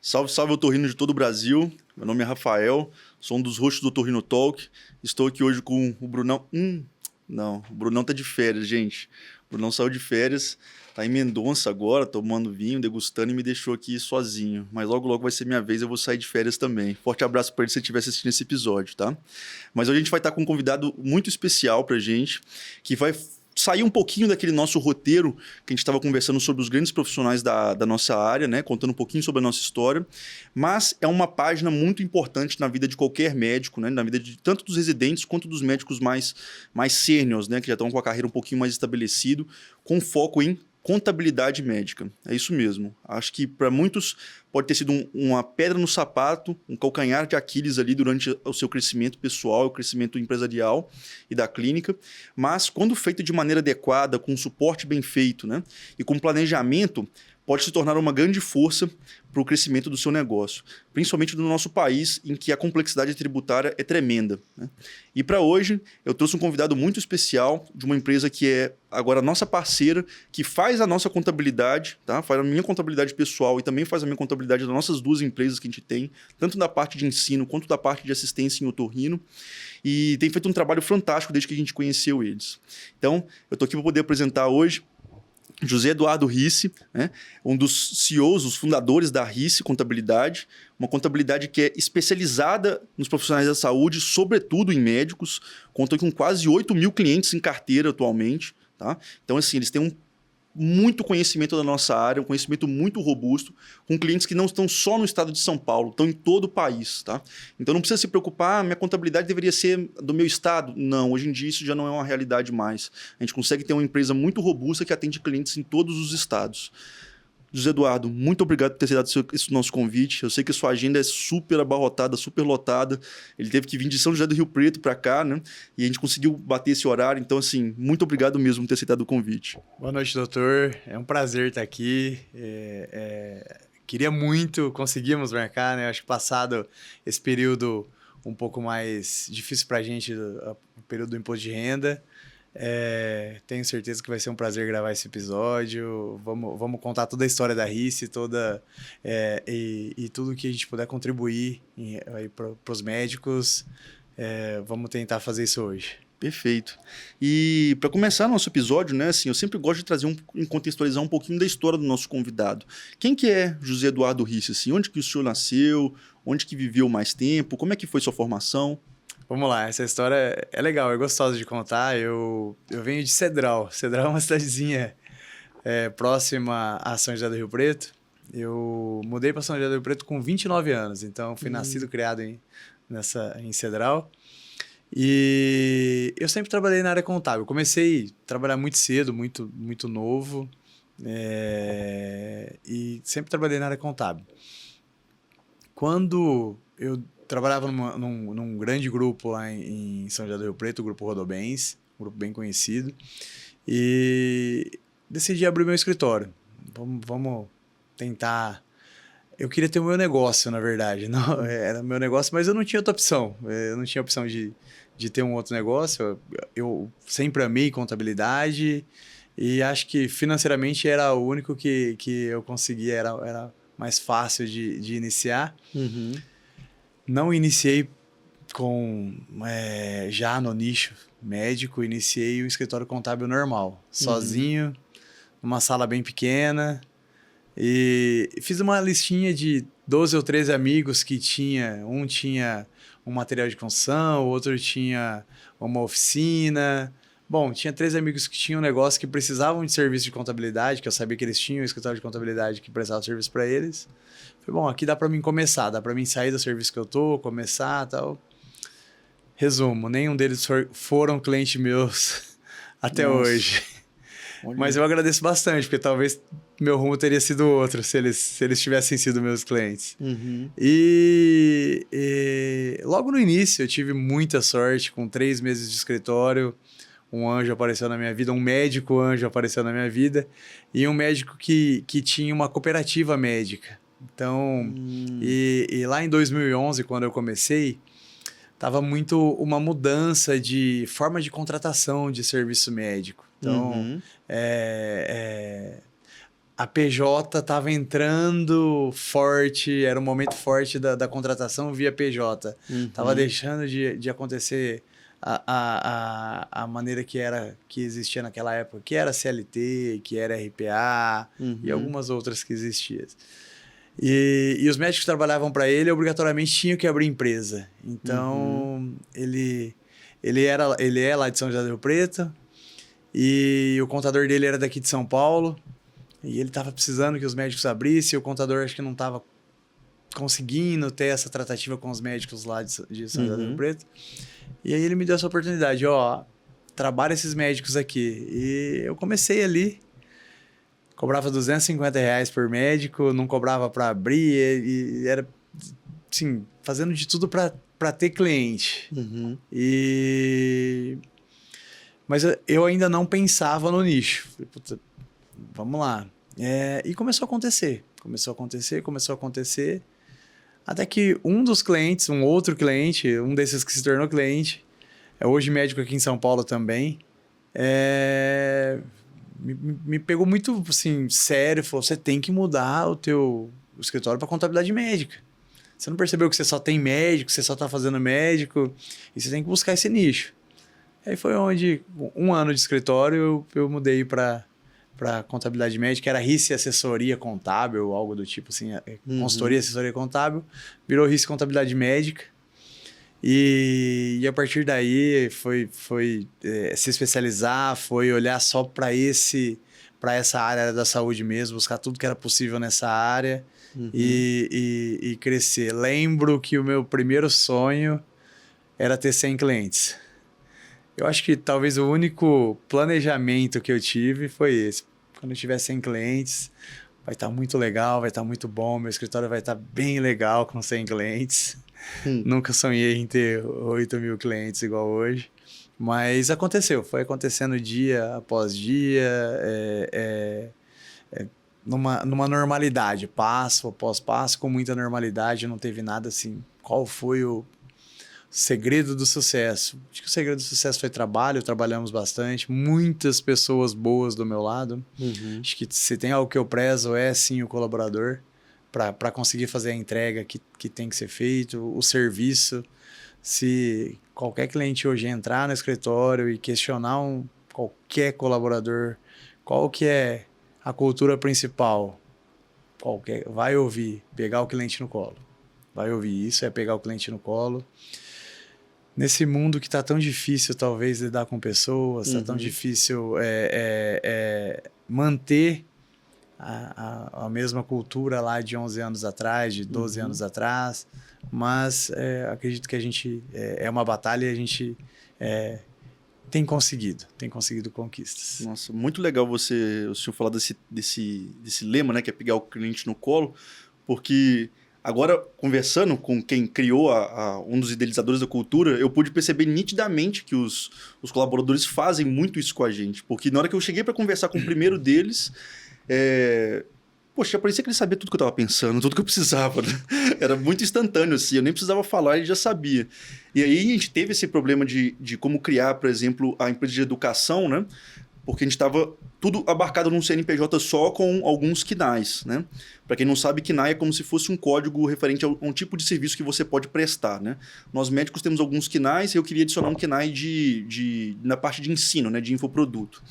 Salve, salve, otorrino de todo o Brasil. Meu nome é Rafael, sou um dos hosts do Otorrino Talk. Estou aqui hoje com o Brunão. Não, o Brunão tá de férias, gente. O Brunão saiu de férias, tá em Mendonça agora, tomando vinho, degustando e me deixou aqui sozinho. Mas logo, logo vai ser minha vez, eu vou sair de férias também. Forte abraço para ele se ele estiver assistindo esse episódio, tá? Mas hoje a gente vai estar com um convidado muito especial pra gente, que vai sair um pouquinho daquele nosso roteiro que a gente estava conversando sobre os grandes profissionais da nossa área, né? Contando um pouquinho sobre a nossa história, mas é uma página muito importante na vida de qualquer médico, né? Na vida de tanto dos residentes quanto dos médicos mais sêniors, né? Que já estão com a carreira um pouquinho mais estabelecido, com foco em contabilidade médica. É isso mesmo. Acho que para muitos pode ter sido uma pedra no sapato, um calcanhar de Aquiles ali durante o seu crescimento pessoal, o crescimento empresarial e da clínica, mas quando feito de maneira adequada, com um suporte bem feito, né, e com planejamento, pode se tornar uma grande força para o crescimento do seu negócio, principalmente no nosso país, em que a complexidade tributária é tremenda, né? E para hoje, eu trouxe um convidado muito especial de uma empresa que é agora nossa parceira, que faz a nossa contabilidade, tá? Faz a minha contabilidade pessoal e também faz a minha contabilidade das nossas duas empresas que a gente tem, tanto da parte de ensino quanto da parte de assistência em otorrino, e tem feito um trabalho fantástico desde que a gente conheceu eles. Então, eu estou aqui para poder apresentar hoje José Eduardo Risse, né? Um dos CEOs, os fundadores da Risse Contabilidade, uma contabilidade que é especializada nos profissionais da saúde, sobretudo em médicos, conta com quase 8 mil clientes em carteira atualmente, tá? Então, assim, eles têm muito conhecimento da nossa área, um conhecimento muito robusto, com clientes que não estão só no estado de São Paulo, estão em todo o país, tá? Então não precisa se preocupar, minha contabilidade deveria ser do meu estado. Não, hoje em dia isso já não é uma realidade mais. A gente consegue ter uma empresa muito robusta que atende clientes em todos os estados. José Eduardo, muito obrigado por ter aceitado esse nosso convite. Eu sei que a sua agenda é super abarrotada, super lotada. Ele teve que vir de São José do Rio Preto para cá, né? E a gente conseguiu bater esse horário. Então, assim, muito obrigado mesmo por ter aceitado o convite. Boa noite, doutor. É um prazer estar aqui. Queria muito, conseguimos marcar, né? Acho que passado esse período um pouco mais difícil para a gente, o período do imposto de renda, tenho certeza que vai ser um prazer gravar esse episódio. Vamos contar toda a história da Risse, e tudo que a gente puder contribuir para os médicos. Vamos tentar fazer isso hoje. Perfeito. E para começar nosso episódio, né, assim, eu sempre gosto de trazer contextualizar um pouquinho da história do nosso convidado. Quem que é José Eduardo Risse? Assim, onde que o senhor nasceu? Onde que viveu mais tempo? Como é que foi sua formação? Vamos lá, essa história é legal, é gostosa de contar. Eu venho de Cedral. Cedral é uma cidadezinha próxima a São José do Rio Preto. Eu mudei para São José do Rio Preto com 29 anos, então fui nascido e criado em Cedral. E eu sempre trabalhei na área contábil. Comecei a trabalhar muito cedo, muito, muito novo, e sempre trabalhei na área contábil. Quando eu trabalhava num grande grupo lá em São José do Rio Preto, o Grupo Rodobens, um grupo bem conhecido, e decidi abrir meu escritório. Vamos tentar... Eu queria ter o meu negócio, na verdade. Não, era meu negócio, mas eu não tinha outra opção. Eu não tinha opção de ter um outro negócio. Eu sempre amei contabilidade e acho que financeiramente era o único que eu conseguia, era mais fácil de iniciar. Uhum. Não iniciei já no nicho médico, iniciei o escritório contábil normal, sozinho, numa sala bem pequena. E fiz uma listinha de 12 ou 13 amigos que um tinha um material de construção, o outro tinha uma oficina. Bom, tinha 13 amigos que tinham um negócio que precisavam de serviço de contabilidade, que eu sabia que eles tinham um escritório de contabilidade que prestava serviço para eles. Falei, bom, aqui dá para mim começar, dá para mim sair do serviço que eu tô, começar e tal. Resumo, nenhum deles foram clientes meus até hoje. Olha. Mas eu agradeço bastante, porque talvez meu rumo teria sido outro se eles tivessem sido meus clientes. Uhum. E logo no início eu tive muita sorte, com 3 meses de escritório, um anjo apareceu na minha vida, um médico anjo apareceu na minha vida, e um médico que tinha uma cooperativa médica. Então, e lá em 2011, quando eu comecei, tava muito uma mudança de forma de contratação de serviço médico. Então, a PJ estava entrando forte, era um momento forte da contratação via PJ. Tava deixando de acontecer a maneira que existia naquela época, que era CLT, que era RPA e algumas outras que existiam. E os médicos que trabalhavam para ele obrigatoriamente tinham que abrir empresa. Então, ele é lá de São José do Rio Preto e o contador dele era daqui de São Paulo. E ele estava precisando que os médicos abrissem, e o contador acho que não estava conseguindo ter essa tratativa com os médicos lá de São José do Rio Preto. E aí ele me deu essa oportunidade, trabalha esses médicos aqui. E eu comecei ali, cobrava R$250 por médico, não cobrava para abrir, e era, assim, fazendo de tudo para ter cliente. Mas eu ainda não pensava no nicho. Falei, puta, vamos lá. E começou a acontecer. Até que um dos clientes, um outro cliente, um desses que se tornou cliente, é hoje médico aqui em São Paulo também, me pegou muito assim, sério, falou, você tem que mudar o teu escritório para contabilidade médica. Você não percebeu que você só tem médico, você só está fazendo médico, e você tem que buscar esse nicho. Aí foi onde, 1 ano de escritório, eu mudei para contabilidade médica, era RICE Assessoria Contábil, algo do tipo assim, consultoria, assessoria contábil, virou RICE Contabilidade Médica, e a partir daí foi se especializar, foi olhar só para essa área da saúde mesmo, buscar tudo que era possível nessa área e crescer. Lembro que o meu primeiro sonho era ter 100 clientes. Eu acho que talvez o único planejamento que eu tive foi esse. Quando eu tiver 100 clientes, vai estar muito legal, vai estar muito bom, meu escritório vai estar bem legal com 100 clientes. Nunca sonhei em ter 8.000 clientes igual hoje. Mas aconteceu, foi acontecendo dia após dia, numa normalidade, passo após passo, com muita normalidade, não teve nada assim. Qual foi o segredo do sucesso? Acho que o segredo do sucesso foi trabalho, trabalhamos bastante, muitas pessoas boas do meu lado. Acho que se tem algo que eu prezo sim o colaborador, para conseguir fazer a entrega que tem que ser feito, o serviço. Se qualquer cliente hoje entrar no escritório e questionar qualquer colaborador, qual que é a cultura principal, vai ouvir, pegar o cliente no colo. Vai ouvir, isso é pegar o cliente no colo. Nesse mundo que está tão difícil, talvez, lidar com pessoas, está tão difícil manter a mesma cultura lá de 11 anos atrás, de 12 anos atrás, mas acredito que a gente é uma batalha e a gente tem conseguido conquistas. Nossa, muito legal o senhor falar desse lema, né, que é pegar o cliente no colo, porque agora, conversando com quem criou um dos idealizadores da cultura, eu pude perceber nitidamente que os colaboradores fazem muito isso com a gente. Porque na hora que eu cheguei para conversar com o primeiro deles, poxa, parecia que ele sabia tudo que eu estava pensando, tudo que eu precisava. Né? Era muito instantâneo, assim, eu nem precisava falar, ele já sabia. E aí a gente teve esse problema de como criar, por exemplo, a empresa de educação, né? Porque a gente estava tudo abarcado num CNPJ só com alguns KNAIs, né? Para quem não sabe, KNAI é como se fosse um código referente a um tipo de serviço que você pode prestar, né? Nós médicos temos alguns KNAIs e eu queria adicionar um KNAI na parte de ensino, né? De infoproduto.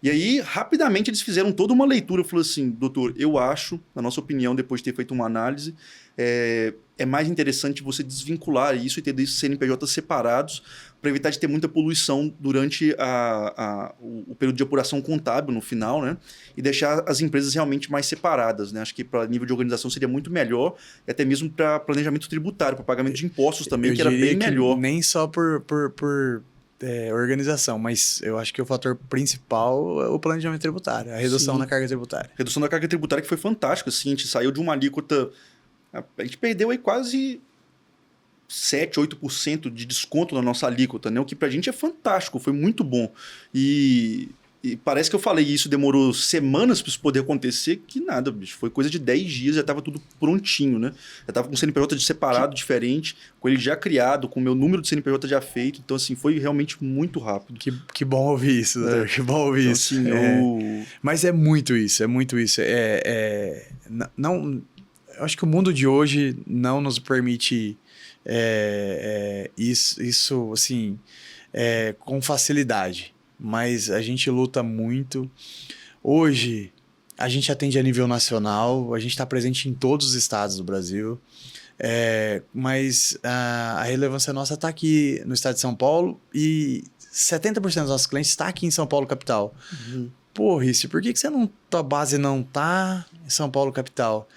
E aí, rapidamente, eles fizeram toda uma leitura. Falaram assim, doutor, eu acho, na nossa opinião, depois de ter feito uma análise, é mais interessante você desvincular isso e ter esses CNPJs separados para evitar de ter muita poluição durante o período de apuração contábil no final, né? E deixar as empresas realmente mais separadas, né? Acho que para nível de organização seria muito melhor, e até mesmo para planejamento tributário, para pagamento de impostos também, que era bem melhor. Nem só por organização, mas eu acho que o fator principal é o planejamento tributário, a redução na carga tributária. Redução da carga tributária que foi fantástica, assim, a gente saiu de uma alíquota, a gente perdeu aí quase 7, 8% de desconto na nossa alíquota, né? O que pra gente é fantástico, foi muito bom. E E parece que eu falei isso, demorou semanas para isso poder acontecer, que nada, bicho. Foi coisa de 10 dias, já estava tudo prontinho, né? Já estava com o CNPJ separado, diferente, com ele já criado, com o meu número de CNPJ já feito. Então, assim, foi realmente muito rápido. Que bom ouvir isso, doutor. Que bom ouvir Então, isso. assim, Mas é muito isso, é muito isso. Não, eu acho que o mundo de hoje não nos permite isso assim, com facilidade. Mas a gente luta muito. Hoje, a gente atende a nível nacional, a gente está presente em todos os estados do Brasil, mas a relevância nossa está aqui no estado de São Paulo e 70% dos nossos clientes está aqui em São Paulo, capital. Pô, Rice, por que tua base não tá em São Paulo, capital?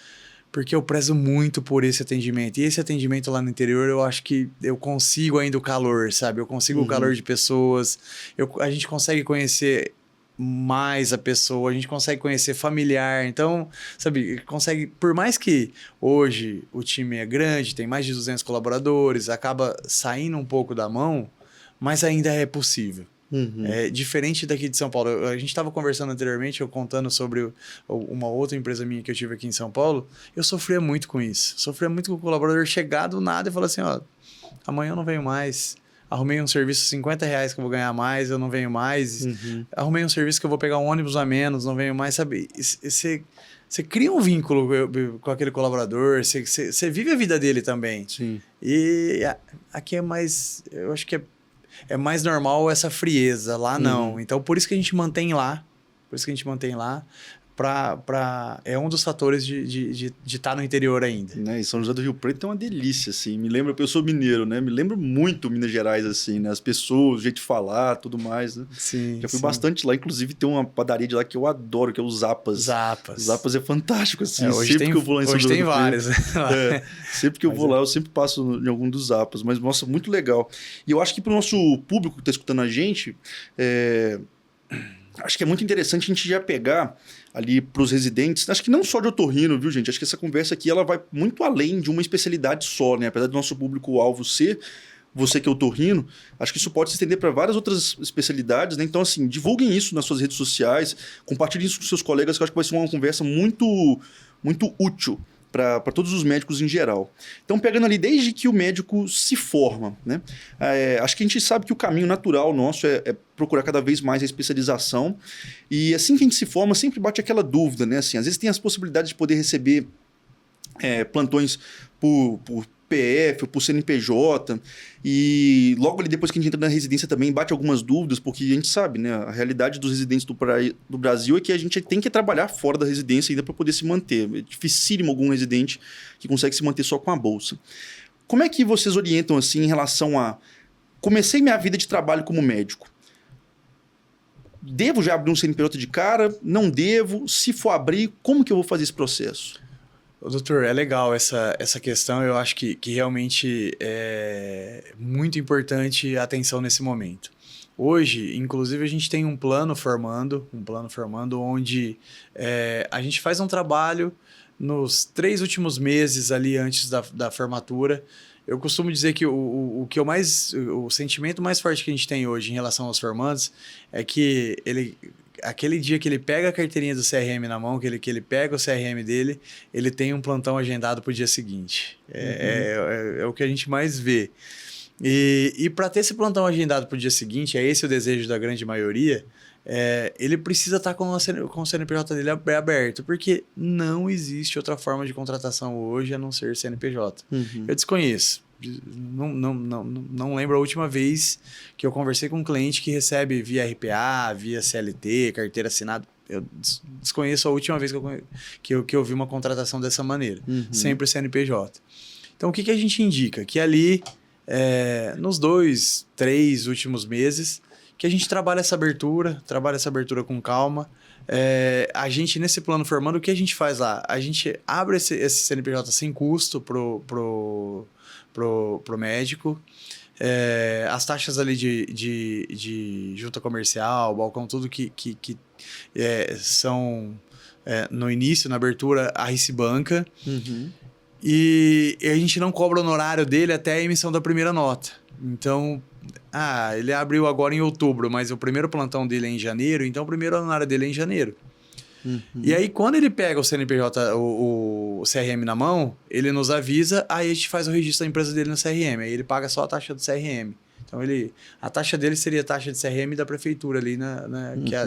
Porque eu prezo muito por esse atendimento. E esse atendimento lá no interior, eu acho que eu consigo ainda o calor, sabe? Eu consigo o calor de pessoas. A gente consegue conhecer mais a pessoa, a gente consegue conhecer familiar. Então, sabe, consegue... Por mais que hoje o time é grande, tem mais de 200 colaboradores, acaba saindo um pouco da mão, mas ainda é possível. É diferente daqui de São Paulo. A gente estava conversando anteriormente, eu contando sobre uma outra empresa minha que eu tive aqui em São Paulo. Eu sofria muito com isso. Sofria muito com o colaborador chegar do nada e falar assim, ó, amanhã eu não venho mais. Arrumei um serviço R$50 que eu vou ganhar mais, eu não venho mais. Arrumei um serviço que eu vou pegar um ônibus a menos, não venho mais, sabe? Você cria um vínculo com aquele colaborador, você vive a vida dele também. Sim. E aqui é mais... Eu acho que é mais normal essa frieza. Lá não. Então, por isso que a gente mantém lá. É um dos fatores de estar no interior ainda. Né? E São José do Rio Preto é uma delícia, assim. Me lembra, eu sou mineiro, né? Me lembra muito Minas Gerais, assim, né? As pessoas, o jeito de falar, tudo mais, né? Sim, já fui bastante lá. Inclusive, tem uma padaria de lá que eu adoro, que é o Zapas. Zapas é fantástico, assim. Sempre que eu vou lá em São José do Rio Preto. Hoje tem vários. Sempre que eu vou lá, eu sempre passo em algum dos Zapas. Mas, nossa, muito legal. E eu acho que para o nosso público que está escutando a gente, acho que é muito interessante a gente já pegar ali para os residentes, acho que não só de otorrino, viu, gente? Acho que essa conversa aqui ela vai muito além de uma especialidade só, né? Apesar do nosso público-alvo ser você que é otorrino, acho que isso pode se estender para várias outras especialidades, né? Então, assim, divulguem isso nas suas redes sociais, compartilhem isso com seus colegas, que eu acho que vai ser uma conversa muito, muito útil para todos os médicos em geral. Então, pegando ali desde que o médico se forma, né? Acho que a gente sabe que o caminho natural nosso é procurar cada vez mais a especialização. E assim que a gente se forma, sempre bate aquela dúvida, né? Assim, às vezes tem as possibilidades de poder receber plantões por PF ou por CNPJ, e logo ali depois que a gente entra na residência também bate algumas dúvidas, porque a gente sabe, né, a realidade dos residentes do Brasil é que a gente tem que trabalhar fora da residência ainda para poder se manter. É dificílimo algum residente que consegue se manter só com a bolsa. Como é que vocês orientam assim em relação a... Comecei minha vida de trabalho como médico. Devo já abrir um CNPJ de cara? Não devo? Se for abrir, como que eu vou fazer esse processo? Doutor, é legal essa questão. Eu acho que realmente é muito importante a atenção nesse momento. Hoje, inclusive, a gente tem um plano formando onde a gente faz um trabalho nos 3 últimos meses ali antes da formatura. Eu costumo dizer que o sentimento mais forte que a gente tem hoje em relação aos formandos é que aquele dia que ele pega a carteirinha do CRM na mão, que ele pega o CRM dele, ele tem um plantão agendado para o dia seguinte. É o que a gente mais vê. E para ter esse plantão agendado para o dia seguinte, é esse o desejo da grande maioria, ele precisa estar com o CNPJ dele aberto, porque não existe outra forma de contratação hoje a não ser CNPJ. Eu desconheço. Não lembro a última vez que eu conversei com um cliente que recebe via RPA, via CLT, carteira assinada. Eu desconheço a última vez que eu vi uma contratação dessa maneira. Sempre CNPJ. Então, o que a gente indica? Que ali, nos 2, 3 últimos meses, que a gente trabalha essa abertura com calma. A gente, nesse plano formando, o que a gente faz lá? A gente abre esse CNPJ sem custo pro médico. As taxas ali de junta comercial, balcão, tudo que são no início, na abertura, a Rice banca. E a gente não cobra o honorário dele até a emissão da primeira nota. Então, ele abriu agora em outubro, mas o primeiro plantão dele é em janeiro, então o primeiro honorário dele é em janeiro. E aí, quando ele pega o CNPJ, o CRM na mão, ele nos avisa, aí a gente faz o registro da empresa dele no CRM, aí ele paga só a taxa do CRM. Então, a taxa dele seria a taxa de CRM da prefeitura ali,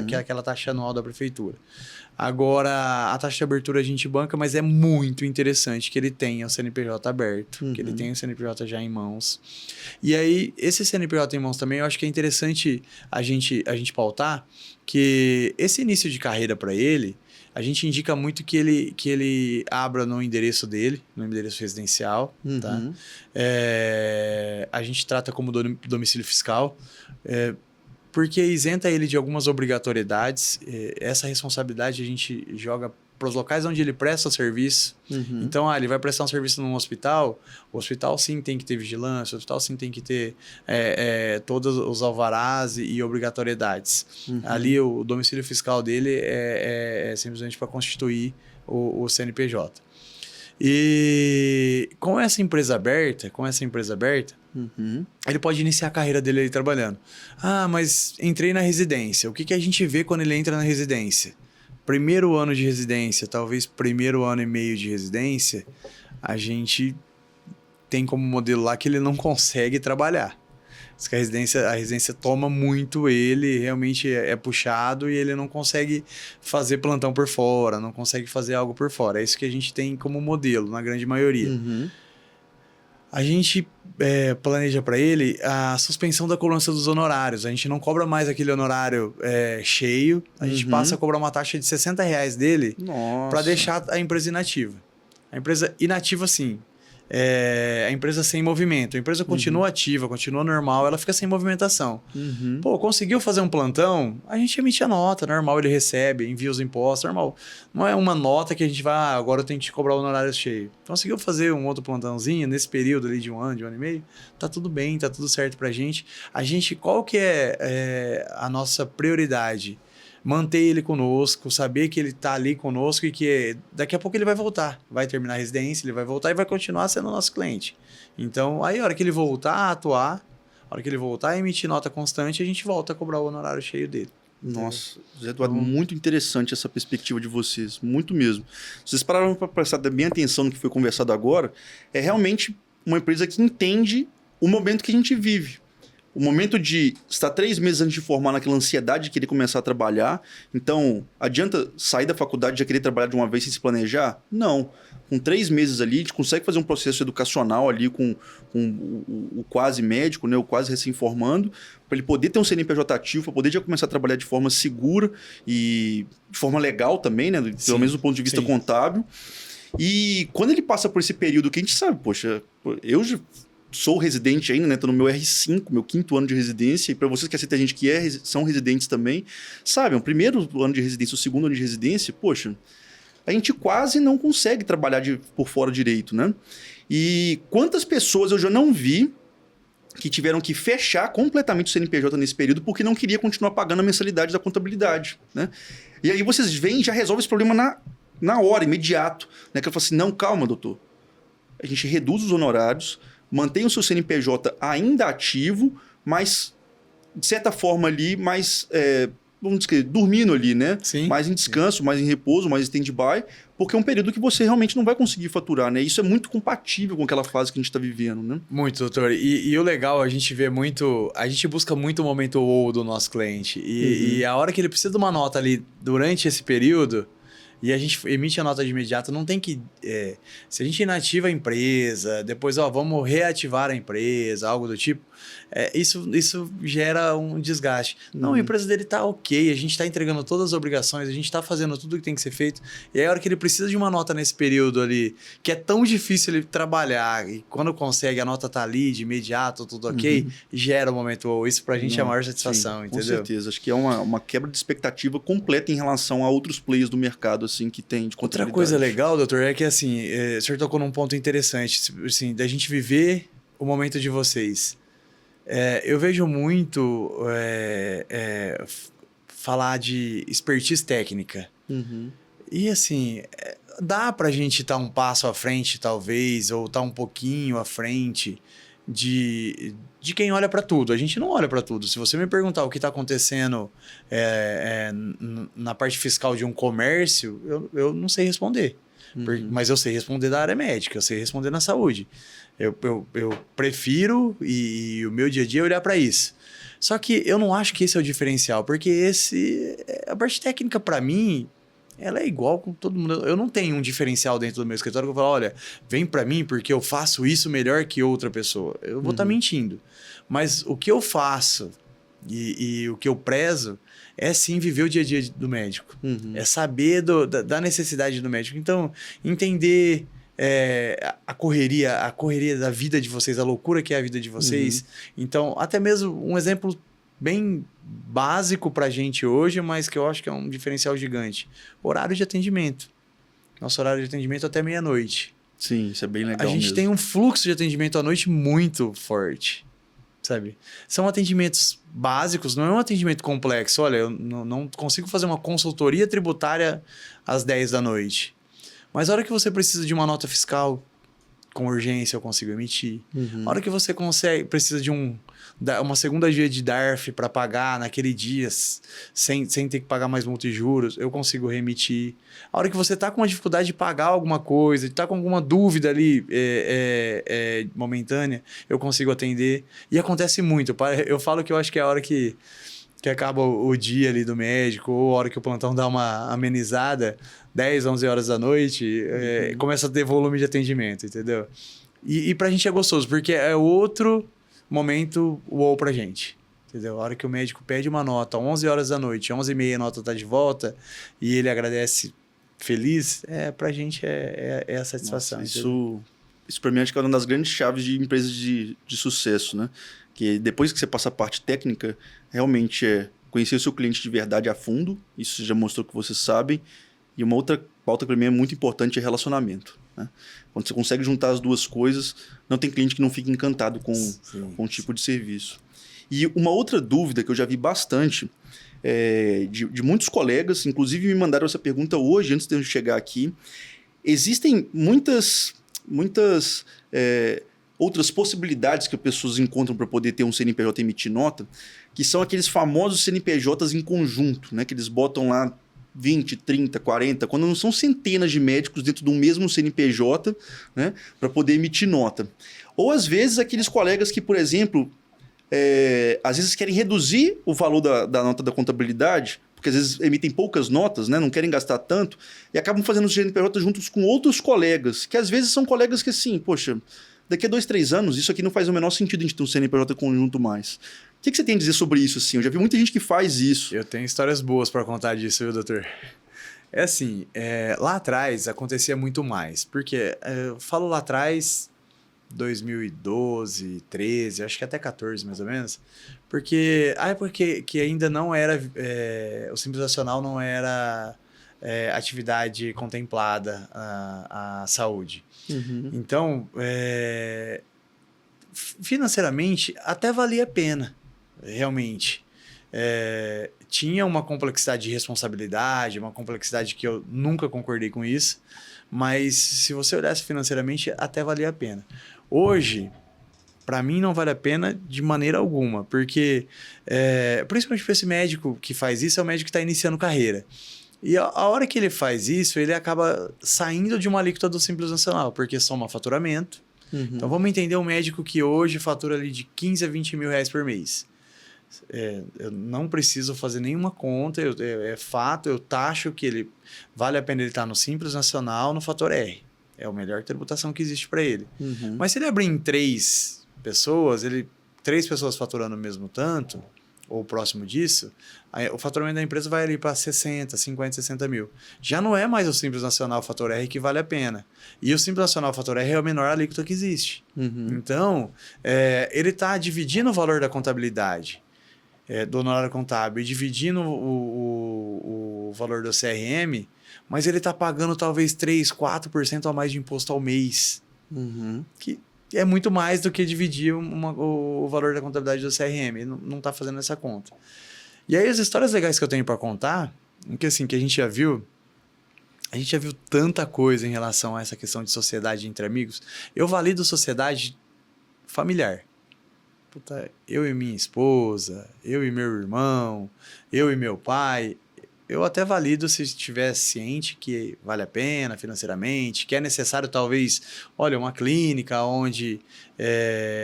que é aquela taxa anual da prefeitura. Agora, a taxa de abertura a gente banca, mas é muito interessante que ele tenha o CNPJ aberto, que ele tenha o CNPJ já em mãos. E aí, esse CNPJ em mãos também, eu acho que é interessante a gente pautar que esse início de carreira para ele, a gente indica muito que ele abra no endereço dele, no endereço residencial. Tá? A gente trata como domicílio fiscal, porque isenta ele de algumas obrigatoriedades. Essa responsabilidade a gente joga para os locais onde ele presta serviço. Então, ele vai prestar um serviço num hospital, o hospital sim tem que ter vigilância, o hospital sim tem que ter todos os alvarás e obrigatoriedades. Ali, o domicílio fiscal dele é simplesmente para constituir o CNPJ. E com essa empresa aberta, ele pode iniciar a carreira dele ali trabalhando. Mas entrei na residência. O que a gente vê quando ele entra na residência? Primeiro ano de residência, talvez primeiro ano e meio de residência, a gente tem como modelo lá que ele não consegue trabalhar. Diz que a residência toma muito ele, realmente é puxado e ele não consegue fazer plantão por fora, não consegue fazer algo por fora. É isso que a gente tem como modelo, na grande maioria. A gente planeja para ele a suspensão da cobrança dos honorários. A gente não cobra mais aquele honorário cheio. A gente passa a cobrar uma taxa de R$60 dele para deixar a empresa inativa. A empresa inativa, sim. A empresa sem movimento. A empresa continua ativa, continua normal, ela fica sem movimentação. Pô, conseguiu fazer um plantão, a gente emite a nota, normal, ele recebe, envia os impostos, normal. Não é uma nota que a gente vai, agora eu tenho que te cobrar o honorário cheio. Conseguiu fazer um outro plantãozinho nesse período ali de um ano e meio, tá tudo bem, tá tudo certo pra gente. Qual que é a nossa prioridade? Manter ele conosco, saber que ele está ali conosco e que daqui a pouco ele vai voltar. Vai terminar a residência, ele vai voltar e vai continuar sendo nosso cliente. Então, aí a hora que ele voltar a atuar, a hora que ele voltar a emitir nota constante, a gente volta a cobrar o honorário cheio dele. Nossa, Zé Eduardo, muito interessante essa perspectiva de vocês, muito mesmo. Vocês pararam para prestar bem atenção no que foi conversado agora, é realmente uma empresa que entende o momento que a gente vive. O momento de estar 3 meses antes de formar, naquela ansiedade de querer começar a trabalhar. Então, adianta sair da faculdade e já querer trabalhar de uma vez sem se planejar? Não. Com 3 meses ali, a gente consegue fazer um processo educacional ali com o quase médico, né, o quase recém-formando, para ele poder ter um CNPJ ativo, para poder já começar a trabalhar de forma segura e de forma legal também, né, pelo menos do ponto de vista contábil. E quando ele passa por esse período que a gente sabe, poxa, eu já sou residente ainda, né? Tô no meu R5, meu 5º ano de residência. E para vocês que aceitam a gente que são residentes também, sabem, o primeiro ano de residência, o 2º ano de residência, poxa, a gente quase não consegue trabalhar por fora direito, né? E quantas pessoas eu já não vi que tiveram que fechar completamente o CNPJ nesse período porque não queria continuar pagando a mensalidade da contabilidade, né? E aí vocês vêm e já resolvem esse problema na hora, imediato, né? Que eu falo assim, não, calma, doutor. A gente reduz os honorários, mantém o seu CNPJ ainda ativo, mas, de certa forma ali, mais, vamos dizer, dormindo ali, né? Sim. Mais em descanso, mais em repouso, mais em stand-by, porque é um período que você realmente não vai conseguir faturar, né? Isso é muito compatível com aquela fase que a gente está vivendo, né? Muito, doutor. E o legal, a gente vê muito... A gente busca muito o momento wow do nosso cliente. E a hora que ele precisa de uma nota ali durante esse período... E a gente emite a nota de imediato, não tem que... se a gente inativa a empresa, depois, vamos reativar a empresa, algo do tipo, isso gera um desgaste. Não, a empresa dele tá ok, a gente está entregando todas as obrigações, a gente está fazendo tudo que tem que ser feito. E aí, a hora que ele precisa de uma nota nesse período ali, que é tão difícil ele trabalhar, e quando consegue, a nota tá ali, de imediato, tudo ok, gera um momento wow. Isso pra gente é a maior satisfação, sim, entendeu? Com certeza. Acho que é uma quebra de expectativa completa em relação a outros players do mercado, assim, que tem de Outra coisa legal, doutor, é que assim, o senhor tocou num ponto interessante, assim, da gente viver o momento de vocês. Eu vejo muito falar de expertise técnica. E assim, dá pra gente estar um passo à frente, talvez, ou estar um pouquinho à frente de quem olha para tudo. A gente não olha para tudo. Se você me perguntar o que está acontecendo na parte fiscal de um comércio, eu não sei responder. Mas eu sei responder da área médica, eu sei responder na saúde. Eu prefiro, e o meu dia a dia é olhar para isso. Só que eu não acho que esse é o diferencial, porque a parte técnica, para mim, ela é igual com todo mundo. Eu não tenho um diferencial dentro do meu escritório que eu falo, olha, vem para mim porque eu faço isso melhor que outra pessoa. Eu vou estar mentindo. Mas o que eu faço e o que eu prezo é sim viver o dia a dia do médico. É saber da necessidade do médico. Então, entender a correria da vida de vocês, a loucura que é a vida de vocês. Então, até mesmo um exemplo bem básico pra gente hoje, mas que eu acho que é um diferencial gigante. Horário de atendimento. Nosso horário de atendimento é até meia-noite. Sim, isso é bem legal. A gente tem um fluxo de atendimento à noite muito forte, sabe? São atendimentos básicos, não é um atendimento complexo. Olha, eu não consigo fazer uma consultoria tributária às 10 da noite. Mas a hora que você precisa de uma nota fiscal com urgência, eu consigo emitir. A hora que você precisa de uma segunda via de DARF para pagar naquele dia, sem ter que pagar mais multa e juros, eu consigo reemitir. A hora que você está com uma dificuldade de pagar alguma coisa, está com alguma dúvida ali momentânea, eu consigo atender. E acontece muito. Eu falo que eu acho que é a hora que acaba o dia ali do médico, ou a hora que o plantão dá uma amenizada, 10, 11 horas da noite, começa a ter volume de atendimento, entendeu? E pra gente é gostoso, porque é outro momento uou pra gente, entendeu? A hora que o médico pede uma nota, 11 horas da noite, 11h30 a nota tá de volta, e ele agradece feliz, pra gente é a satisfação. Nossa, isso pra mim acho que é uma das grandes chaves de empresas de sucesso, né? Que depois que você passa a parte técnica, realmente é conhecer o seu cliente de verdade a fundo, isso você já mostrou que vocês sabem, e uma outra pauta para mim é muito importante é relacionamento, né? Quando você consegue juntar as duas coisas, não tem cliente que não fique encantado com o tipo de serviço. E uma outra dúvida que eu já vi bastante de muitos colegas, inclusive me mandaram essa pergunta hoje, antes de eu chegar aqui, existem muitas outras possibilidades que as pessoas encontram para poder ter um CNPJ e emitir nota, que são aqueles famosos CNPJs em conjunto, né? Que eles botam lá 20, 30, 40, quando não são centenas de médicos dentro do mesmo CNPJ, né? Para poder emitir nota. Ou às vezes aqueles colegas que, por exemplo, às vezes querem reduzir o valor da nota da contabilidade, porque às vezes emitem poucas notas, né? Não querem gastar tanto, e acabam fazendo o CNPJ juntos com outros colegas, que às vezes são colegas que assim, poxa, daqui a 2, 3 anos, isso aqui não faz o menor sentido a gente ter um CNPJ conjunto mais. O que você tem a dizer sobre isso, assim? Eu já vi muita gente que faz isso. Eu tenho histórias boas para contar disso, viu, doutor? É assim, lá atrás acontecia muito mais, porque eu falo lá atrás, 2012, 13, acho que até 14 mais ou menos, porque a época que ainda não era, o Simples Nacional não era atividade contemplada à saúde. Então, financeiramente, até valia a pena, realmente. Tinha uma complexidade de responsabilidade, uma complexidade que eu nunca concordei com isso, mas se você olhasse financeiramente, até valia a pena. Hoje, para mim, não vale a pena de maneira alguma, porque, principalmente para esse médico que faz isso, é o médico que está iniciando carreira. E a hora que ele faz isso, ele acaba saindo de uma alíquota do Simples Nacional, porque soma faturamento. Então, vamos entender um médico que hoje fatura ali de 15 a 20 mil reais por mês. Eu não preciso fazer nenhuma conta, é fato, eu taxo que ele vale a pena ele estar no Simples Nacional, no fator R. É a melhor tributação que existe para ele. Mas se ele abrir em 3 pessoas, 3 pessoas faturando o mesmo tanto, ou próximo disso, aí o faturamento da empresa vai ali para 60, 50, 60 mil. Já não é mais o Simples Nacional Fator R que vale a pena. E o Simples Nacional Fator R é a menor alíquota que existe. Então, ele está dividindo o valor da contabilidade, do honorário contábil, e dividindo o valor do CRM, mas ele está pagando talvez 3, 4% a mais de imposto ao mês. Que é muito mais do que dividir o valor da contabilidade do CRM. Ele não está fazendo essa conta. E aí as histórias legais que eu tenho para contar, que assim, que a gente já viu tanta coisa em relação a essa questão de sociedade entre amigos. Eu valido sociedade familiar. Puta, eu e minha esposa, eu e meu irmão, eu e meu pai, eu até valido se estiver ciente que vale a pena financeiramente, que é necessário talvez, olha, uma clínica onde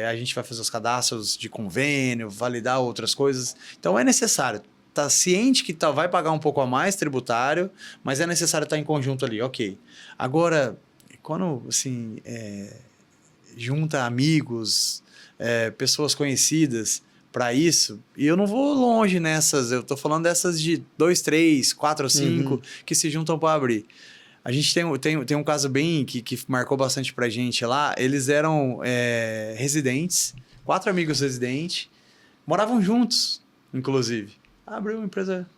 a gente vai fazer os cadastros de convênio, validar outras coisas. Então é necessário. Tá ciente que vai pagar um pouco a mais tributário, mas é necessário estar em conjunto ali, ok. Agora, quando assim, junta amigos, pessoas conhecidas para isso, e eu não vou longe nessas, eu tô falando dessas de 2, 3, 4 ou 5 que se juntam para abrir. A gente tem um caso bem que marcou bastante pra gente lá. Eles eram residentes, 4 amigos residentes, moravam juntos, inclusive. Abriu uma empresa.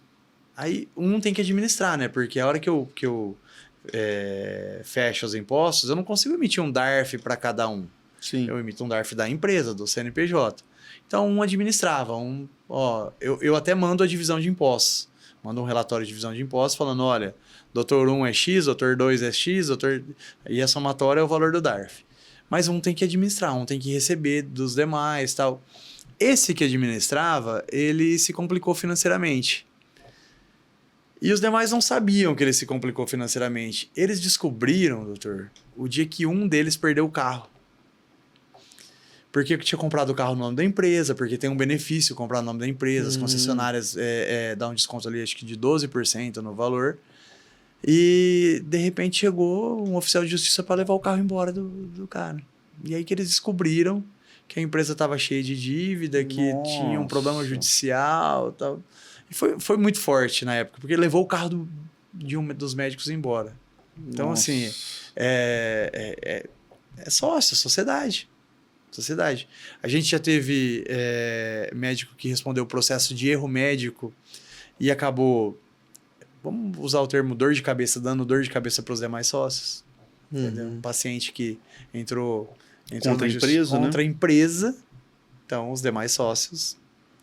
Aí um tem que administrar, né? Porque a hora que eu fecho os impostos, eu não consigo emitir um DARF para cada um. Sim. Eu emito um DARF da empresa, do CNPJ. Então, um administrava. Eu até mando a divisão de impostos. Mando um relatório de divisão de impostos falando, olha, doutor 1 é X, doutor 2 é X, e a somatória é o valor do DARF. Mas um tem que administrar, um tem que receber dos demais, tal. Esse que administrava, ele se complicou financeiramente. E os demais não sabiam que ele se complicou financeiramente. Eles descobriram, doutor, o dia que um deles perdeu o carro. Porque eu tinha comprado o carro no nome da empresa, porque tem um benefício comprar no nome da empresa, as concessionárias dão um desconto ali, acho que de 12% no valor. E, de repente, chegou um oficial de justiça para levar o carro embora do cara. E aí que eles descobriram que a empresa estava cheia de dívida, que tinha um problema judicial e tal. E foi muito forte na época, porque levou o carro de um dos médicos embora. Então, assim, é sócio, sociedade. A gente já teve médico que respondeu o processo de erro médico e acabou, vamos usar o termo dor de cabeça, dando dor de cabeça para os demais sócios. Entendeu? Um paciente que entrou contra a empresa, então os demais sócios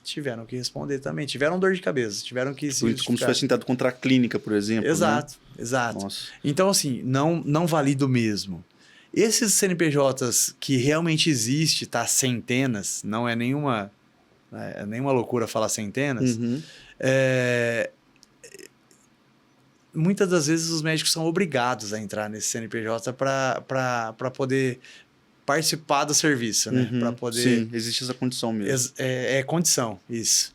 tiveram que responder também. Tiveram dor de cabeça, tiveram que se justificar. Como se fosse tentado contra a clínica, por exemplo. Exato, né? exato. Nossa. Então, assim, não valido mesmo. Esses CNPJs que realmente existe, tá centenas, não é nenhuma loucura falar centenas, muitas das vezes os médicos são obrigados a entrar nesse CNPJ para poder participar do serviço, né? Para poder... Sim, existe essa condição mesmo. É condição, isso.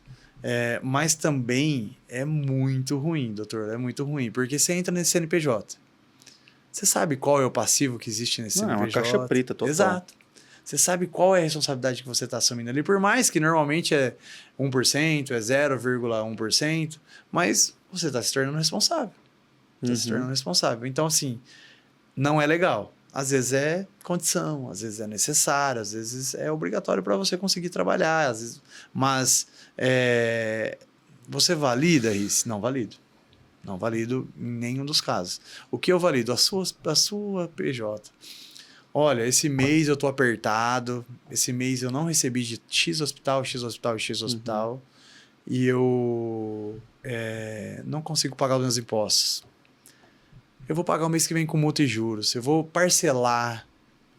Mas também é muito ruim, doutor, é muito ruim, porque você entra nesse CNPJ, você sabe qual é o passivo que existe nesse CNPJ? É uma caixa preta total. Exato. Você sabe qual é a responsabilidade que você está assumindo ali, por mais que normalmente é 1%, é 0,1%, mas você está se tornando responsável. Então, assim, não é legal. Às vezes é condição, às vezes é necessário, às vezes é obrigatório para você conseguir trabalhar, às vezes... mas você valida isso? Não valido. Não valido em nenhum dos casos. O que eu valido? A sua PJ. Olha, esse mês eu tô apertado, esse mês eu não recebi de X hospital, X hospital, X hospital, e eu não consigo pagar os meus impostos. Eu vou pagar o mês que vem com multa e juros, eu vou parcelar.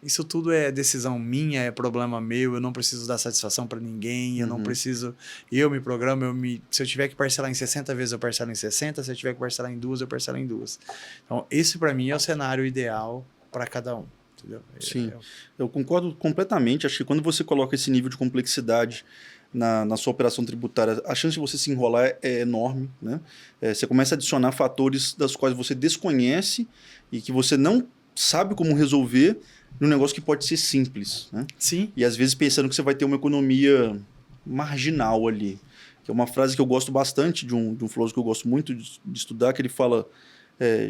Isso tudo é decisão minha, é problema meu, eu não preciso dar satisfação para ninguém, eu não preciso... Eu me programo, se eu tiver que parcelar em 60 vezes, eu parcelo em 60, se eu tiver que parcelar em 2, eu parcelo em 2. Então, esse para mim é o cenário ideal para cada um. Entendeu? Sim, eu concordo completamente. Acho que quando você coloca esse nível de complexidade na sua operação tributária, a chance de você se enrolar é enorme, né? Você começa a adicionar fatores das quais você desconhece e que você não sabe como resolver num negócio que pode ser simples, né? Sim. E às vezes pensando que você vai ter uma economia marginal ali. Que é uma frase que eu gosto bastante de um filósofo que eu gosto muito de estudar, que ele fala,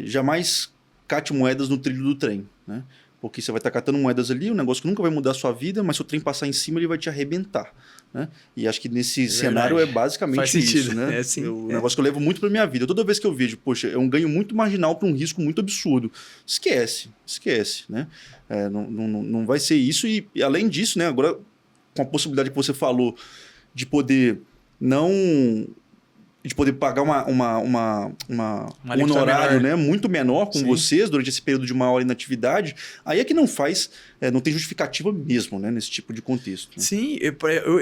jamais cate moedas no trilho do trem, né? Porque você vai estar catando moedas ali, um negócio que nunca vai mudar a sua vida, mas se o trem passar em cima, ele vai te arrebentar, né? E acho que nesse cenário é basicamente isso, né? O negócio que eu levo muito para minha vida. Toda vez que eu vejo, poxa, é um ganho muito marginal para um risco muito absurdo. Esquece, né? Não vai ser isso. E além disso, né, agora com a possibilidade que você falou de poder não de poder pagar um alíquota honorário, menor. né, muito menor com Sim. vocês durante esse período de maior inatividade, aí é que não faz, não tem justificativa mesmo, né, nesse tipo de contexto. Né? Sim,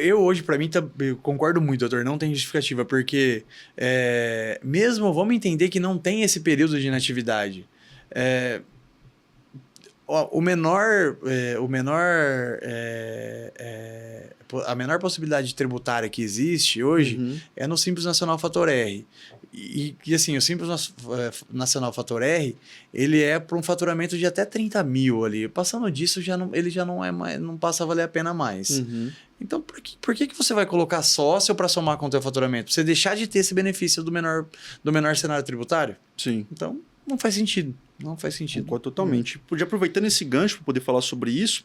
eu hoje, para mim, eu concordo muito, doutor, não tem justificativa, porque mesmo vamos entender que não tem esse período de inatividade. A menor possibilidade tributária que existe hoje é no Simples Nacional Fator R. E assim, o Simples Nacional Fator R, ele é para um faturamento de até 30 mil ali. Passando disso, ele já não é mais, não passa a valer a pena mais. Então, por que você vai colocar sócio para somar com o teu faturamento? Você deixar de ter esse benefício do menor cenário tributário? Sim. Então, não faz sentido. Não faz sentido. Concordo totalmente. Podia aproveitando esse gancho para poder falar sobre isso,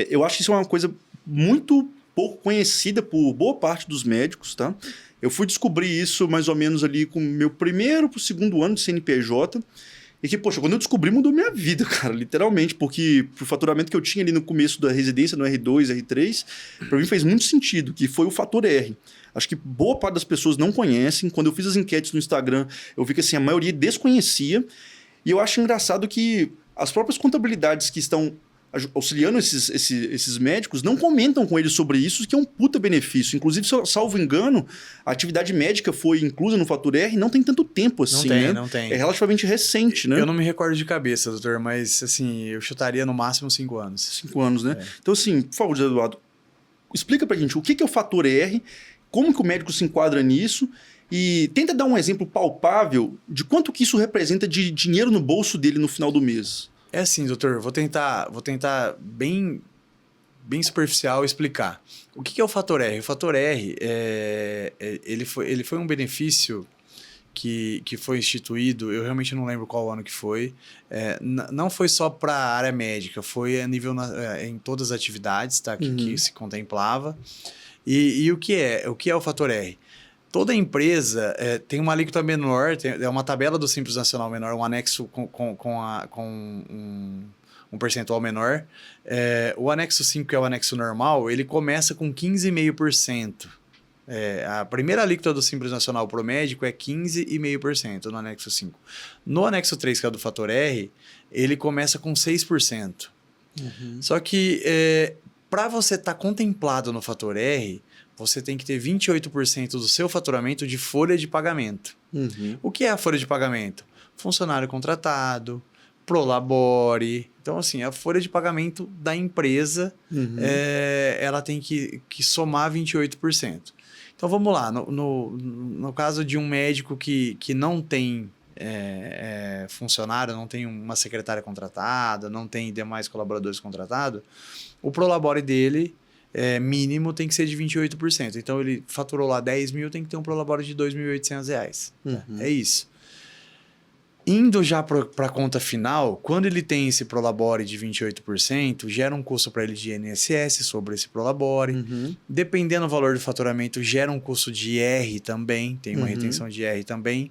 eu acho que isso é uma coisa muito pouco conhecida por boa parte dos médicos, tá? Eu fui descobrir isso mais ou menos ali com o meu primeiro para o segundo ano de CNPJ. E que, poxa, quando eu descobri, mudou minha vida, cara, literalmente, porque pro faturamento que eu tinha ali no começo da residência, no R2, R3, para mim fez muito sentido, que foi o fator R. Acho que boa parte das pessoas não conhecem. Quando eu fiz as enquetes no Instagram, eu vi que assim, a maioria desconhecia. E eu acho engraçado que as próprias contabilidades que estão auxiliando esses médicos não comentam com eles sobre isso, que é um puta benefício. Inclusive, salvo engano, a atividade médica foi inclusa no fator R não tem tanto tempo assim, né? Não tem. É relativamente recente, né? Eu não me recordo de cabeça, doutor, mas assim, eu chutaria no máximo 5 anos. 5 anos, né? Então, assim, por favor, José Eduardo, explica pra gente o que é o fator R, como que o médico se enquadra nisso e tenta dar um exemplo palpável de quanto que isso representa de dinheiro no bolso dele no final do mês. É assim, doutor, vou tentar bem superficial explicar. O que é o fator R? O fator R ele foi um benefício que foi instituído, eu realmente não lembro qual ano que foi, não foi só para a área médica, foi a nível em todas as atividades, tá, que se contemplava. E o que é o fator R? Toda empresa tem uma alíquota menor, é uma tabela do Simples Nacional menor, um anexo com um percentual menor. O anexo 5, que é o anexo normal, ele começa com 15,5%. A primeira alíquota do Simples Nacional para o médico é 15,5% no anexo 5. No anexo 3, que é o do fator R, ele começa com 6%. Só que para você estar contemplado no fator R, você tem que ter 28% do seu faturamento de folha de pagamento. O que é a folha de pagamento? Funcionário contratado, prolabore. Então, assim, a folha de pagamento da empresa, ela tem que somar 28%. Então, vamos lá. No caso de um médico que não tem funcionário, não tem uma secretária contratada, não tem demais colaboradores contratados, o prolabore dele mínimo tem que ser de 28%. Então, ele faturou lá 10 mil, tem que ter um prolabore de R$ 2.800. É isso. Indo já para a conta final, quando ele tem esse prolabore de 28%, gera um custo para ele de INSS sobre esse prolabore. Dependendo do valor do faturamento, gera um custo de IR também, tem uma retenção de IR também.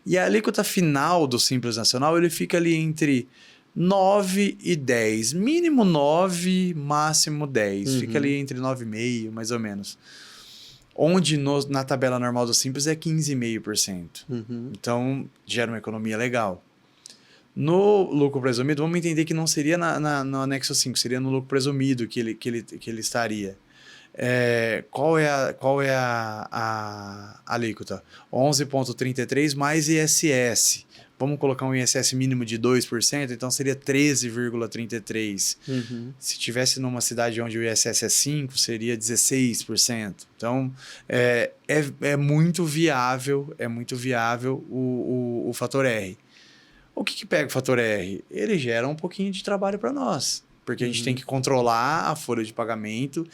E a alíquota final do Simples Nacional, ele fica ali entre 9 e 10. Mínimo 9, máximo 10. Fica ali entre 9,5, mais ou menos. Onde na tabela normal do Simples é 15,5%. Então, gera uma economia legal. No lucro presumido, vamos entender que não seria no anexo 5, seria no lucro presumido que ele estaria. Qual é a alíquota? 11,33 mais ISS. Vamos colocar um ISS mínimo de 2%, então seria 13,33%. Se tivesse numa cidade onde o ISS é 5%, seria 16%. Então, é muito viável, o fator R. O que pega o fator R? Ele gera um pouquinho de trabalho para nós, porque a gente tem que controlar a folha de pagamento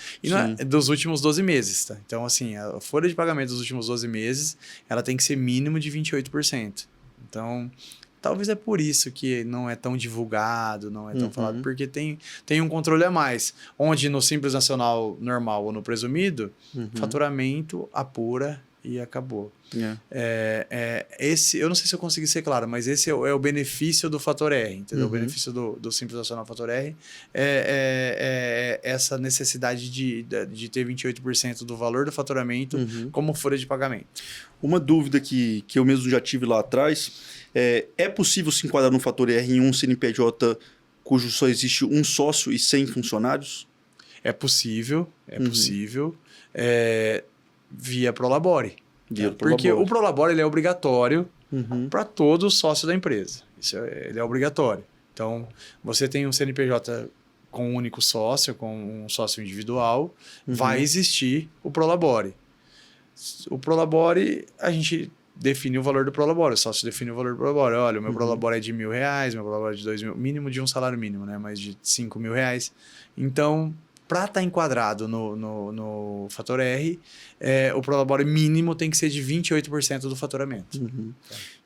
dos últimos 12 meses. Tá? Então, assim, a folha de pagamento dos últimos 12 meses, ela tem que ser mínimo de 28%. Então, talvez é por isso que não é tão divulgado, não é tão falado, porque tem um controle a mais. Onde no Simples Nacional normal ou no presumido, faturamento apura e acabou. É. Eu não sei se eu consegui ser claro, mas esse é o benefício do Fator R, entendeu? Uhum. O benefício do Simples Nacional Fator R é essa necessidade de ter 28% do valor do faturamento como folha de pagamento. Uma dúvida que eu mesmo já tive lá atrás é possível se enquadrar no Fator R em um CNPJ cujo só existe um sócio e 100 funcionários? É possível, via Prolabore. Porque o Prolabore ele é obrigatório para todo sócio da empresa. Ele é obrigatório. Então, você tem um CNPJ com um único sócio, com um sócio individual, vai existir o Prolabore. O Prolabore, a gente define o valor do Prolabore, o sócio define o valor do Prolabore. Olha, o meu Prolabore é de R$1.000, meu Prolabore é de R$2.000, mínimo de um salário mínimo, né? Mas de R$5.000. Então, para estar enquadrado no Fator R, o Prolabore mínimo tem que ser de 28% do faturamento.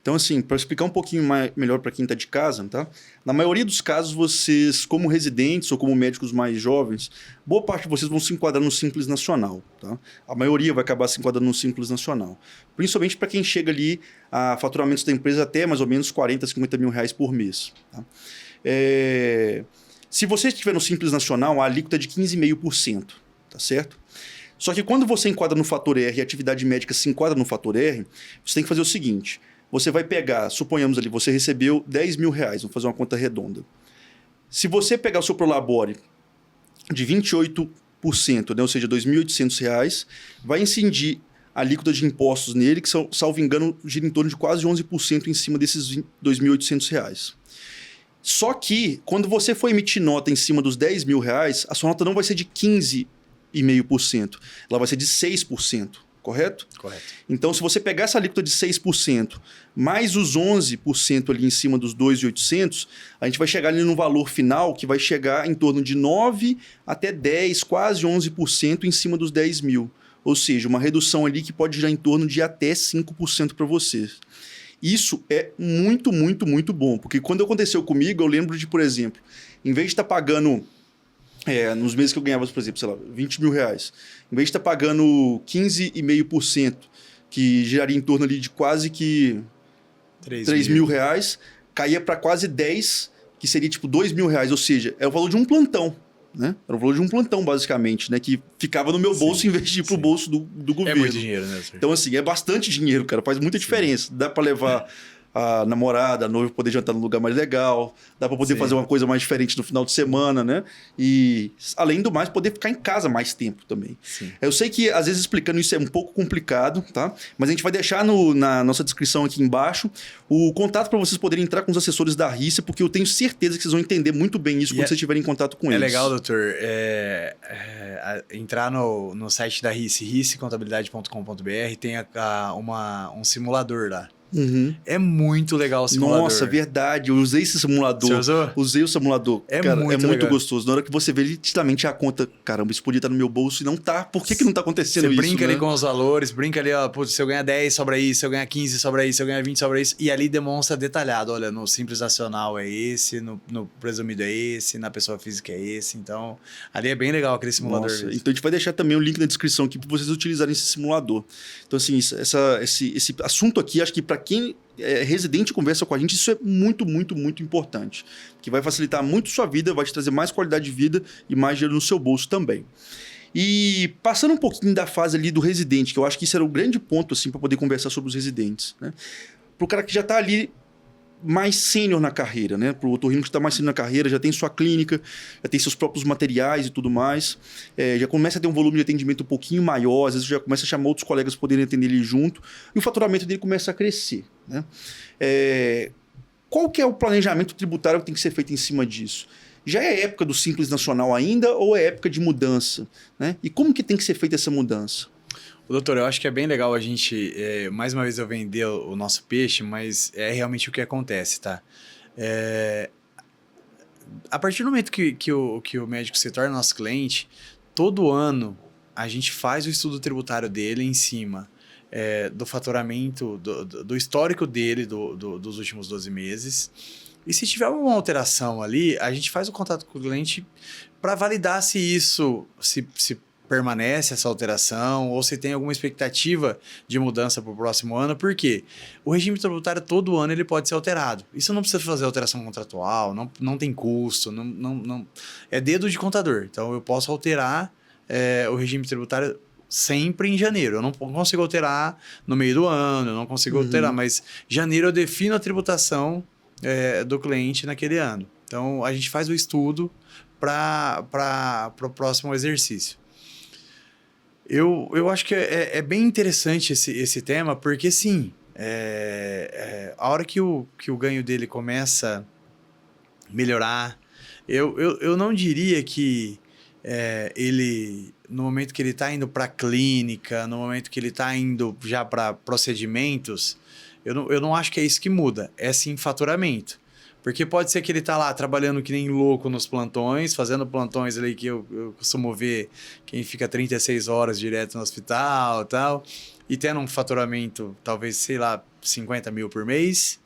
Então, assim, para explicar um pouquinho melhor para quem está de casa, tá? Na maioria dos casos, vocês, como residentes ou como médicos mais jovens, boa parte de vocês vão se enquadrar no Simples Nacional, tá? A maioria vai acabar se enquadrando no Simples Nacional. Principalmente para quem chega ali a faturamentos da empresa até mais ou menos 40, 50 mil reais por mês, tá? Se você estiver no Simples Nacional, a alíquota é de 15,5%, tá certo? Só que quando você enquadra no Fator R e a atividade médica se enquadra no Fator R, você tem que fazer o seguinte: você vai pegar, suponhamos ali, você recebeu R$10.000, vamos fazer uma conta redonda. Se você pegar o seu Prolabore de 28%, né, ou seja, R$2.800, vai incidir a alíquota de impostos nele, que, salvo engano, gira em torno de quase 11% em cima desses R$2.800. Só que, quando você for emitir nota em cima dos R$10.000, a sua nota não vai ser de 15,5%, ela vai ser de 6%, correto? Correto. Então, se você pegar essa alíquota de 6%, mais os 11% ali em cima dos 2.800, a gente vai chegar ali num valor final que vai chegar em torno de 9 até 10, quase 11% em cima dos 10.000. Ou seja, uma redução ali que pode girar em torno de até 5% para vocês. Isso é muito, muito, muito bom, porque quando aconteceu comigo, eu lembro de, por exemplo, em vez de estar pagando, nos meses que eu ganhava, por exemplo, sei lá, R$20.000, em vez de estar pagando 15,5%, que geraria em torno ali de quase que R$3.000, caía para quase 10, que seria tipo R$2.000, ou seja, é o valor de um plantão. Né? Era o valor de um plantão, basicamente, né? Que ficava no meu bolso em vez de ir pro bolso do governo. É muito dinheiro, né, senhor? Então, assim, é bastante dinheiro, cara. Faz muita diferença. Dá para levar a namorada, a noiva, poder jantar num lugar mais legal. Dá para poder fazer uma coisa mais diferente no final de semana, né? E, além do mais, poder ficar em casa mais tempo também. Sim. Eu sei que, às vezes, explicando isso é um pouco complicado, tá? Mas a gente vai deixar na nossa descrição aqui embaixo o contato para vocês poderem entrar com os assessores da RICE, porque eu tenho certeza que vocês vão entender muito bem isso quando vocês estiverem em contato com eles. É legal, doutor, entrar no site da RICE, ricecontabilidade.com.br, tem um simulador lá. É muito legal o simulador. Nossa, verdade. Eu usei esse simulador. Você usou? Usei o simulador. É cara, muito é muito legal. gostoso. Na hora que você vê literalmente a conta, caramba, isso podia estar no meu bolso e não tá. Por que não tá acontecendo isso? Você brinca ali né? com os valores, brinca ali, ó, putz, se eu ganhar 10, sobra isso, se eu ganhar 15, sobra isso, se eu ganhar 20, sobra isso. E ali demonstra detalhado, olha, no Simples Nacional é esse, no presumido é esse, na pessoa física é esse. Então, ali é bem legal aquele simulador. Nossa, então a gente vai deixar também o link na descrição aqui para vocês utilizarem esse simulador. Então, assim, esse assunto aqui, acho que para quem é residente e conversa com a gente, isso é muito, muito, muito importante. Que vai facilitar muito sua vida, vai te trazer mais qualidade de vida e mais dinheiro no seu bolso também. E passando um pouquinho da fase ali do residente, que eu acho que isso era o grande ponto assim, para poder conversar sobre os residentes. Né? Para o cara que já está ali mais sênior na carreira, né? Para o otorrino que está mais sênior na carreira, já tem sua clínica, já tem seus próprios materiais e tudo mais, já começa a ter um volume de atendimento um pouquinho maior, às vezes já começa a chamar outros colegas para poderem atender ele junto, e o faturamento dele começa a crescer. Né? Qual que é o planejamento tributário que tem que ser feito em cima disso? Já é época do Simples Nacional ainda ou é época de mudança? Né? E como que tem que ser feita essa mudança? Doutor, eu acho que é bem legal a gente, mais uma vez eu vender o nosso peixe, mas é realmente o que acontece, tá? A partir do momento que o médico se torna nosso cliente, todo ano a gente faz o estudo tributário dele em cima do faturamento, do histórico dele dos últimos 12 meses. E se tiver uma alteração ali, a gente faz o contato com o cliente para validar se isso, se permanece essa alteração ou se tem alguma expectativa de mudança para o próximo ano, porque o regime tributário todo ano ele pode ser alterado. Isso não precisa fazer alteração contratual, não tem custo, é dedo de contador. Então eu posso alterar o regime tributário sempre em janeiro. Eu não consigo alterar no meio do ano, eu não consigo alterar, mas janeiro eu defino a tributação do cliente naquele ano. Então a gente faz o estudo para o próximo exercício. Eu acho que é bem interessante esse tema, porque sim, a hora que o ganho dele começa a melhorar, eu não diria que ele, no momento que ele está indo para a clínica, no momento que ele está indo já para procedimentos, eu não acho que é isso que muda, é sim faturamento. Porque pode ser que ele tá lá trabalhando que nem louco nos plantões, fazendo plantões ali que eu costumo ver quem fica 36 horas direto no hospital e tal, e tendo um faturamento, talvez, sei lá, 50 mil por mês,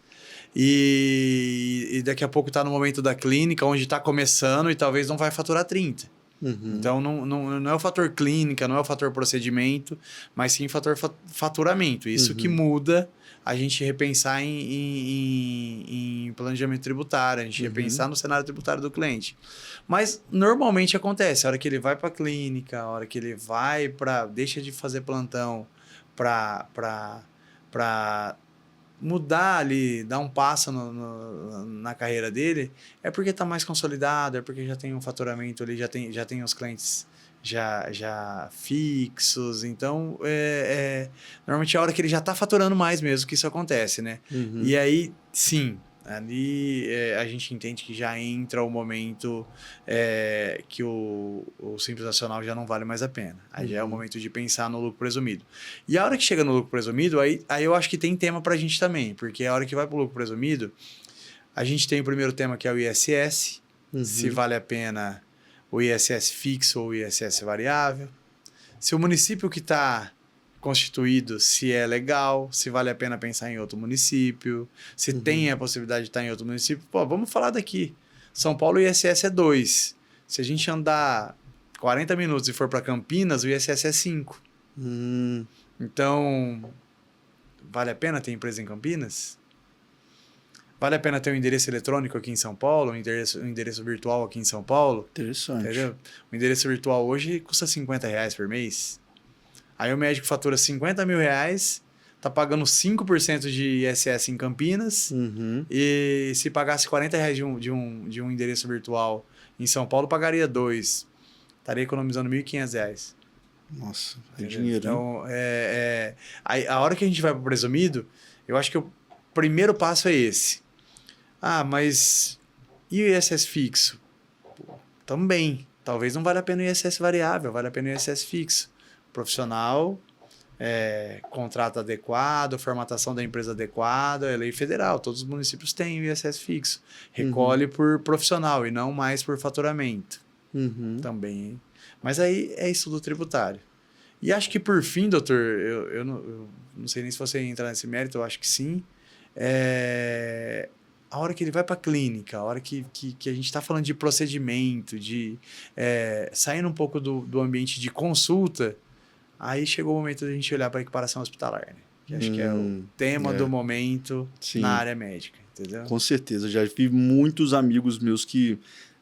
e daqui a pouco tá no momento da clínica, onde tá começando e talvez não vai faturar 30. Então, não é o fator clínica, não é o fator procedimento, mas sim o fator faturamento. Isso que muda a gente repensar em planejamento tributário, a gente repensar no cenário tributário do cliente. Mas normalmente acontece, a hora que ele vai para a clínica, a hora que ele vai deixa de fazer plantão para mudar ali, dar um passo na carreira dele, é porque está mais consolidado, é porque já tem um faturamento ali, já tem os clientes já fixos. Então, normalmente é a hora que ele já está faturando mais mesmo que isso acontece, né? E aí, sim, ali a gente entende que já entra o momento que o Simples Nacional já não vale mais a pena. Aí já é o momento de pensar no lucro presumido. E a hora que chega no lucro presumido, aí eu acho que tem tema para a gente também, porque a hora que vai para o lucro presumido, a gente tem o primeiro tema que é o ISS, se vale a pena o ISS fixo ou o ISS variável, se o município que está constituído, se é legal, se vale a pena pensar em outro município, se tem a possibilidade de estar em outro município. Pô, vamos falar daqui. São Paulo, o ISS é 2. Se a gente andar 40 minutos e for para Campinas, o ISS é 5. Então, vale a pena ter empresa em Campinas? Vale a pena ter um endereço eletrônico aqui em São Paulo, um endereço virtual aqui em São Paulo? Interessante. Entendeu? O endereço virtual hoje custa R$50 por mês. Aí o médico fatura R$50 mil, tá pagando 5% de ISS em Campinas, e se pagasse R$40 de um endereço virtual em São Paulo, pagaria 2. Estaria economizando R$1.500. Nossa, é dinheiro. Então, aí, a hora que a gente vai para o presumido, eu acho que o primeiro passo é esse. Ah, mas e o ISS fixo? Pô, também. Talvez não valha a pena o ISS variável, vale a pena o ISS fixo. Profissional, contrato adequado, formatação da empresa adequada, é lei federal. Todos os municípios têm o ISS fixo. Recolhe por profissional e não mais por faturamento. Também. Mas aí é estudo tributário. E acho que por fim, doutor, eu não sei nem se você entrar nesse mérito, eu acho que sim. A hora que ele vai para a clínica, a hora que a gente está falando de procedimento, de saindo um pouco do ambiente de consulta, aí chegou o momento de a gente olhar para a equiparação hospitalar, né? Que acho que é o tema do momento na área médica, entendeu? Com certeza. Já vi muitos amigos meus que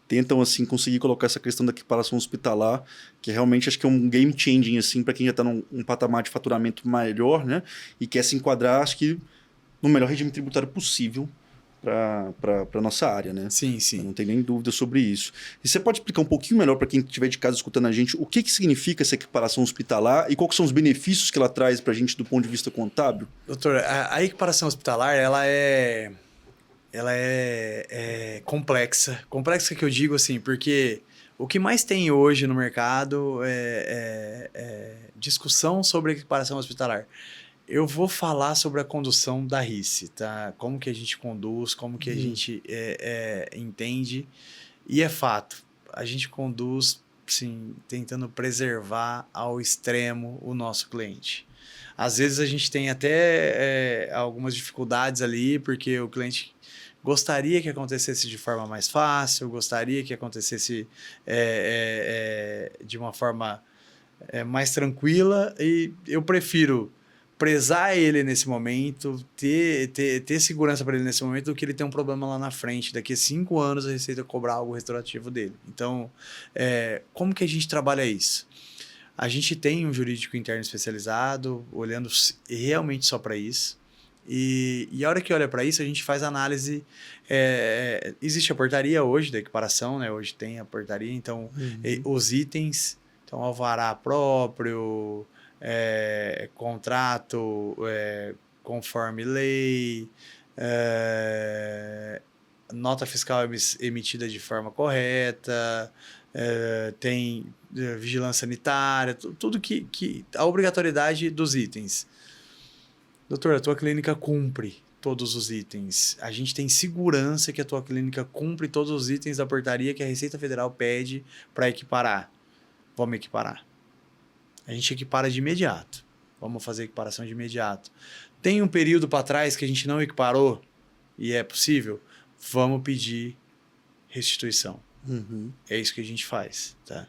tentam assim conseguir colocar essa questão da equiparação hospitalar, que realmente acho que é um game changing assim para quem já está num patamar de faturamento maior, né? E quer se enquadrar, acho que no melhor regime tributário possível para a nossa área, né? Sim, sim. Eu não tem nem dúvida sobre isso. E você pode explicar um pouquinho melhor para quem estiver de casa escutando a gente o que significa essa equiparação hospitalar e quais são os benefícios que ela traz para a gente do ponto de vista contábil? Doutor, a equiparação hospitalar, ela é complexa. Complexa que eu digo assim, porque o que mais tem hoje no mercado é discussão sobre equiparação hospitalar. Eu vou falar sobre a condução da RICE, tá? Como que a gente conduz, como que a gente entende. E é fato, a gente conduz, sim, tentando preservar ao extremo o nosso cliente. Às vezes a gente tem até algumas dificuldades ali, porque o cliente gostaria que acontecesse de forma mais fácil, gostaria que acontecesse de uma forma mais tranquila e eu prefiro prezar ele nesse momento, ter segurança para ele nesse momento do que ele ter um problema lá na frente. Daqui a 5 anos a Receita cobrar algo retroativo dele. Então, como que a gente trabalha isso? A gente tem um jurídico interno especializado, olhando realmente só para isso. E a hora que olha para isso, a gente faz análise. Existe a portaria hoje da equiparação, né? Hoje tem a portaria, então os itens, então alvará próprio, contrato conforme lei, nota fiscal emitida de forma correta, tem vigilância sanitária, tudo que a obrigatoriedade dos itens. Doutor, a tua clínica cumpre todos os itens. A gente tem segurança que a tua clínica cumpre todos os itens da portaria que a Receita Federal pede para equiparar. Vamos equiparar. A gente equipara de imediato. Vamos fazer a equiparação de imediato. Tem um período para trás que a gente não equiparou e é possível? Vamos pedir restituição. É isso que a gente faz. Tá?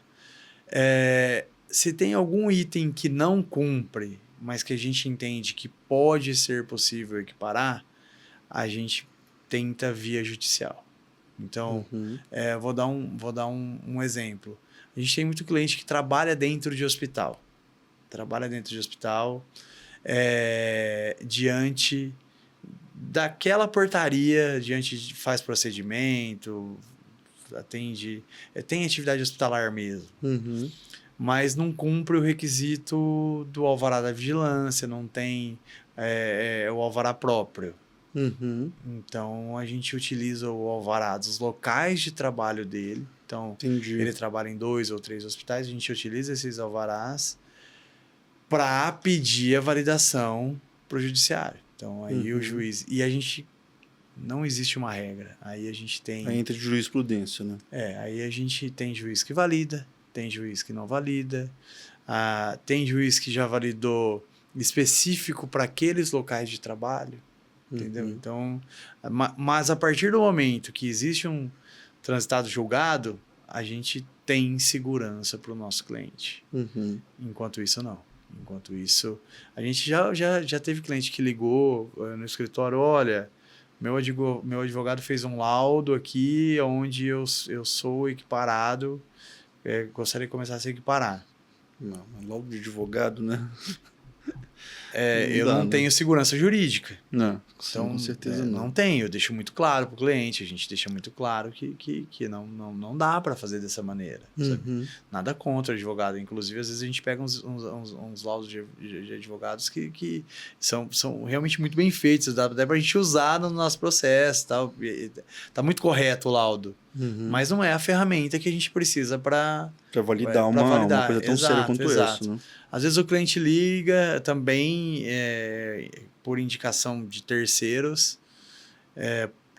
Se tem algum item que não cumpre, mas que a gente entende que pode ser possível equiparar, a gente tenta via judicial. Então, vou dar um exemplo. A gente tem muito cliente que trabalha dentro de hospital. Diante daquela portaria, faz procedimento, atende, tem atividade hospitalar mesmo. Mas não cumpre o requisito do alvará da vigilância, não tem o alvará próprio. Então, a gente utiliza o alvará dos locais de trabalho dele. Então, ele trabalha em 2 ou 3 hospitais, a gente utiliza esses alvarás para pedir a validação para o judiciário. Então, aí o juiz... E a gente... Não existe uma regra. Aí a gente tem... Aí entra de jurisprudência, né? Aí a gente tem juiz que valida, tem juiz que não valida, tem juiz que já validou específico para aqueles locais de trabalho, entendeu? Então, mas a partir do momento que existe um transitado julgado, a gente tem segurança para o nosso cliente. Enquanto isso, não. Enquanto isso, a gente já teve cliente que ligou no escritório, olha, meu advogado fez um laudo aqui onde eu sou equiparado, gostaria de começar a se equiparar. Não, laudo de advogado, né? Eu não tenho segurança jurídica. Não, então, com certeza não. Não tenho, eu deixo muito claro para o cliente, a gente deixa muito claro que não dá para fazer dessa maneira. Nada contra o advogado. Inclusive, às vezes a gente pega uns laudos de advogados que são realmente muito bem feitos, dá até para a gente usar no nosso processo. Tá muito correto o laudo. Mas não é a ferramenta que a gente precisa para validar uma coisa tão séria quanto essa. Né? Às vezes o cliente liga também por indicação de terceiros,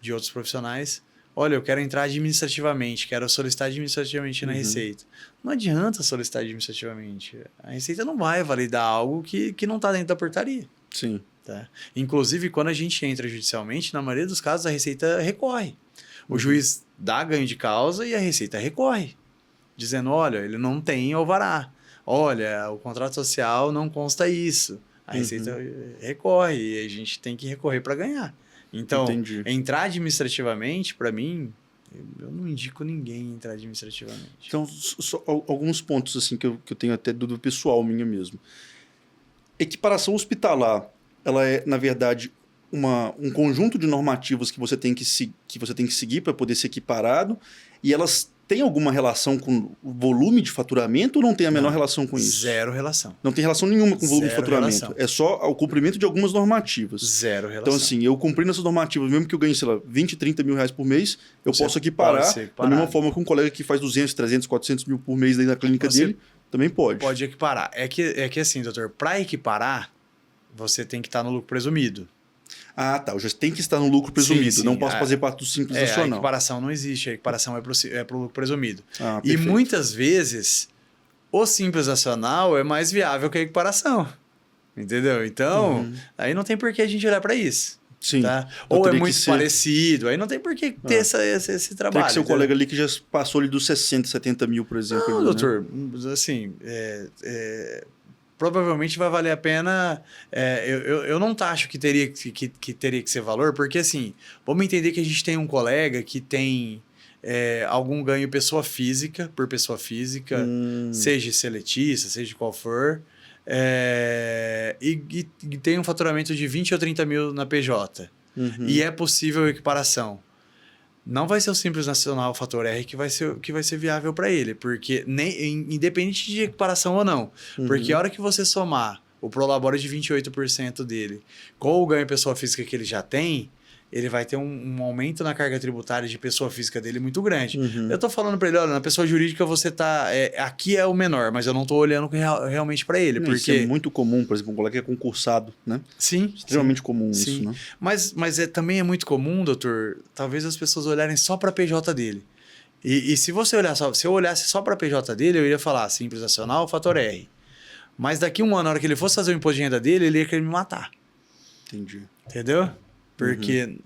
de outros profissionais. Olha, eu quero entrar administrativamente, quero solicitar administrativamente na Receita. Não adianta solicitar administrativamente. A Receita não vai validar algo que não está dentro da portaria. Sim. Tá? Inclusive, quando a gente entra judicialmente, na maioria dos casos, a Receita recorre. O juiz dá ganho de causa e a Receita recorre, dizendo, olha, ele não tem alvará. Olha, o contrato social não consta isso. A Receita recorre e a gente tem que recorrer para ganhar. Então, entrar administrativamente, para mim, eu não indico ninguém entrar administrativamente. Então, só alguns pontos assim que eu tenho até do pessoal minha mesmo. Equiparação hospitalar, ela é, na verdade, um conjunto de normativas que você tem que seguir para poder ser equiparado, e elas têm alguma relação com o volume de faturamento ou não tem a menor relação com isso? Zero relação. Não tem relação nenhuma com o volume de faturamento. Relação. É só o cumprimento de algumas normativas. Zero relação. Então, assim, eu cumprindo essas normativas, mesmo que eu ganhe, sei lá, 20, 30 mil reais por mês, eu posso equiparar da mesma forma que um colega que faz 200, 300, 400 mil por mês na clínica dele, também pode. Pode equiparar. É que assim, doutor, para equiparar, você tem que estar no lucro presumido. Ah, tá. Eu já tenho que estar no lucro presumido. Sim. Não posso fazer parte do Simples Nacional. A equiparação não existe. A equiparação é para o lucro presumido. Ah, e muitas vezes, o Simples Nacional é mais viável que a equiparação. Entendeu? Então, aí não tem por que a gente olhar para isso. Sim. Tá? Então Ou é teria que muito ser- parecido, aí não tem por que ter esse trabalho. Teria que ser um entendeu? colega ali que já passou ali dos 60, 70 mil, por exemplo. Não, ali, né? doutor, assim, provavelmente vai valer a pena. Eu não acho que teria que teria que ser valor, porque assim, vamos entender que a gente tem um colega que tem algum ganho por pessoa física, seja seletista, seja qual for, e tem um faturamento de 20 ou 30 mil na PJ. E é possível equiparação. Não vai ser o Simples Nacional Fator R que vai ser viável para ele, porque independente de equiparação ou não, porque a hora que você somar o Prolabore de 28% dele com o ganho pessoa física que ele já tem, ele vai ter um aumento na carga tributária de pessoa física dele muito grande. Eu tô falando para ele, olha, na pessoa jurídica você tá... aqui é o menor, mas eu não tô olhando realmente para ele, Não, porque... Isso é muito comum, por exemplo, um colega que é concursado, né? Sim. Extremamente comum sim. isso, né? Mas também é muito comum, doutor, talvez as pessoas olharem só para a PJ dele. E se você olhar se eu olhasse só para a PJ dele, eu iria falar Simples Nacional, Fator R. Mas daqui um ano, na hora que ele fosse fazer o imposto de renda dele, ele ia querer me matar. Entendi. Entendeu? Porque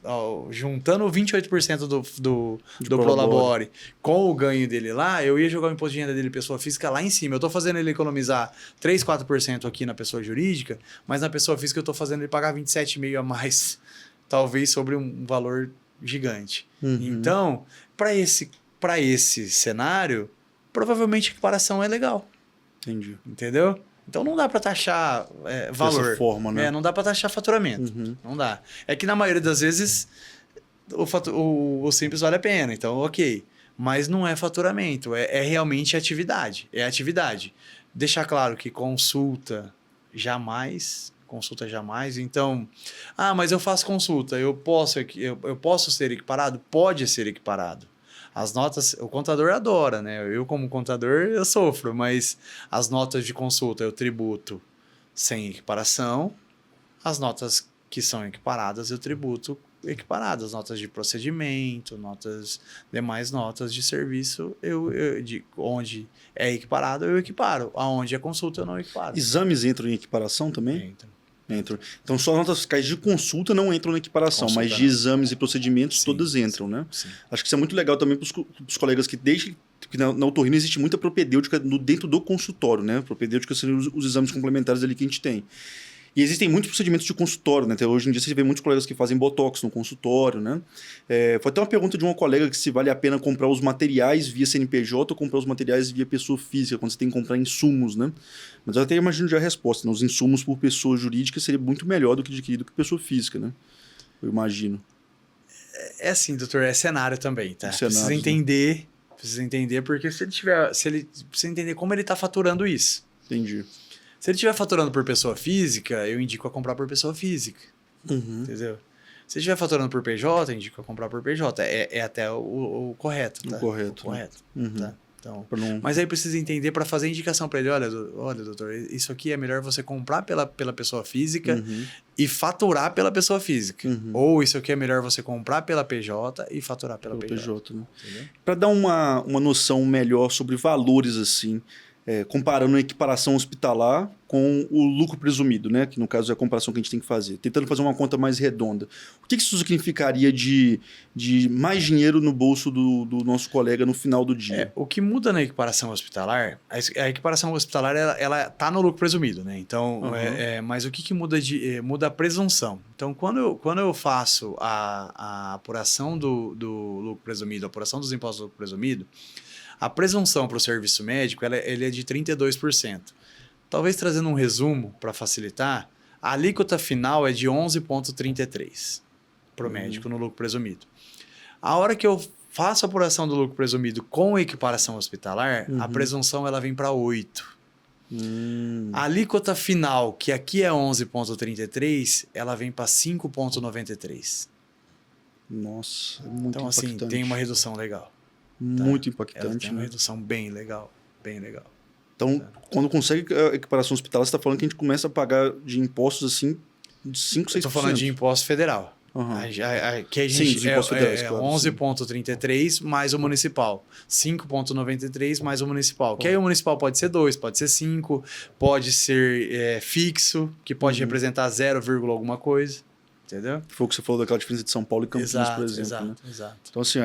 juntando 28% do Prolabore. Prolabore com o ganho dele lá, eu ia jogar o imposto de renda dele pessoa física lá em cima. Eu estou fazendo ele economizar 3, 4% aqui na pessoa jurídica, mas na pessoa física eu estou fazendo ele pagar 27,5% a mais, talvez sobre um valor gigante. Então, para esse cenário, provavelmente a equiparação é legal. Entendi. Entendeu? Então não dá para taxar valor. Dessa forma, né? Não dá para taxar faturamento. Não dá. É que na maioria das vezes o simples vale a pena, então ok. Mas não é faturamento, é realmente atividade. É atividade. Deixar claro que consulta jamais. Então, mas eu faço consulta, eu posso ser equiparado? Pode ser equiparado. As notas, o contador adora, né? Eu, como contador, eu sofro, mas as notas de consulta eu tributo sem equiparação. As notas que são equiparadas eu tributo equiparadas. As notas de procedimento, demais notas de serviço, onde é equiparado, eu equiparo. Aonde é consulta, eu não equiparo. Exames entram em equiparação também? Entram. Então, só notas fiscais de consulta não entram na equiparação, mas de exames e procedimentos todas entram, né? Sim. Acho que isso é muito legal também para os colegas que desde que na otorrino existe muita propedêutica dentro do consultório, né? Propedêutica seriam os exames complementares ali que a gente tem. E existem muitos procedimentos de consultório, né? Até hoje em dia você vê muitos colegas que fazem botox no consultório, né? Foi até uma pergunta de uma colega que se vale a pena comprar os materiais via CNPJ ou comprar os materiais via pessoa física, quando você tem que comprar insumos, né? Mas eu até imagino já a resposta, né? Os insumos por pessoa jurídica seria muito melhor do que adquirido por pessoa física, né? Eu imagino. É assim, doutor, é cenário também, tá? Precisa entender, porque precisa entender como ele está faturando isso. Entendi. Se ele estiver faturando por pessoa física, eu indico a comprar por pessoa física. Entendeu? Se ele estiver faturando por PJ, eu indico a comprar por PJ. É até o correto, tá? O correto. Tá? Então, mas aí precisa entender para fazer indicação para ele. Olha, doutor, isso aqui é melhor você comprar pela pessoa física e faturar pela pessoa física. Ou isso aqui é melhor você comprar pela PJ e faturar pela PJ. Né? Para dar uma noção melhor sobre valores assim, comparando a equiparação hospitalar com o lucro presumido, né? Que no caso é a comparação que a gente tem que fazer. Tentando fazer uma conta mais redonda. O que isso significaria de mais dinheiro no bolso do nosso colega no final do dia? O que muda na equiparação hospitalar, a equiparação hospitalar ela tá no lucro presumido, né? Então, mas o que muda muda a presunção. Então, quando eu faço a apuração do lucro presumido, a apuração dos impostos do lucro presumido, a presunção para o serviço médico ele é de 32%. Talvez trazendo um resumo para facilitar, a alíquota final é de 11,33% para o médico no lucro presumido. A hora que eu faço a apuração do lucro presumido com equiparação hospitalar, a presunção ela vem para 8%. A alíquota final, que aqui é 11,33%, ela vem para 5,93%. Nossa, é muito então, impactante. Assim, tem uma redução legal. Muito impactante. Ela tem uma redução bem legal, bem legal. Então, quando consegue a equiparação hospitalar, você está falando que a gente começa a pagar de impostos assim de 5%, 6%. Estou falando de imposto federal. Que a gente Sim, impostos federais, claro. 11,33 mais o municipal. 5,93 mais o municipal. Que aí o municipal pode ser 2, pode ser 5, pode ser fixo, que pode representar 0, alguma coisa. entendeu? Foi o que você falou daquela diferença de São Paulo e Campinas, por exemplo. Né? Exato. Então, assim,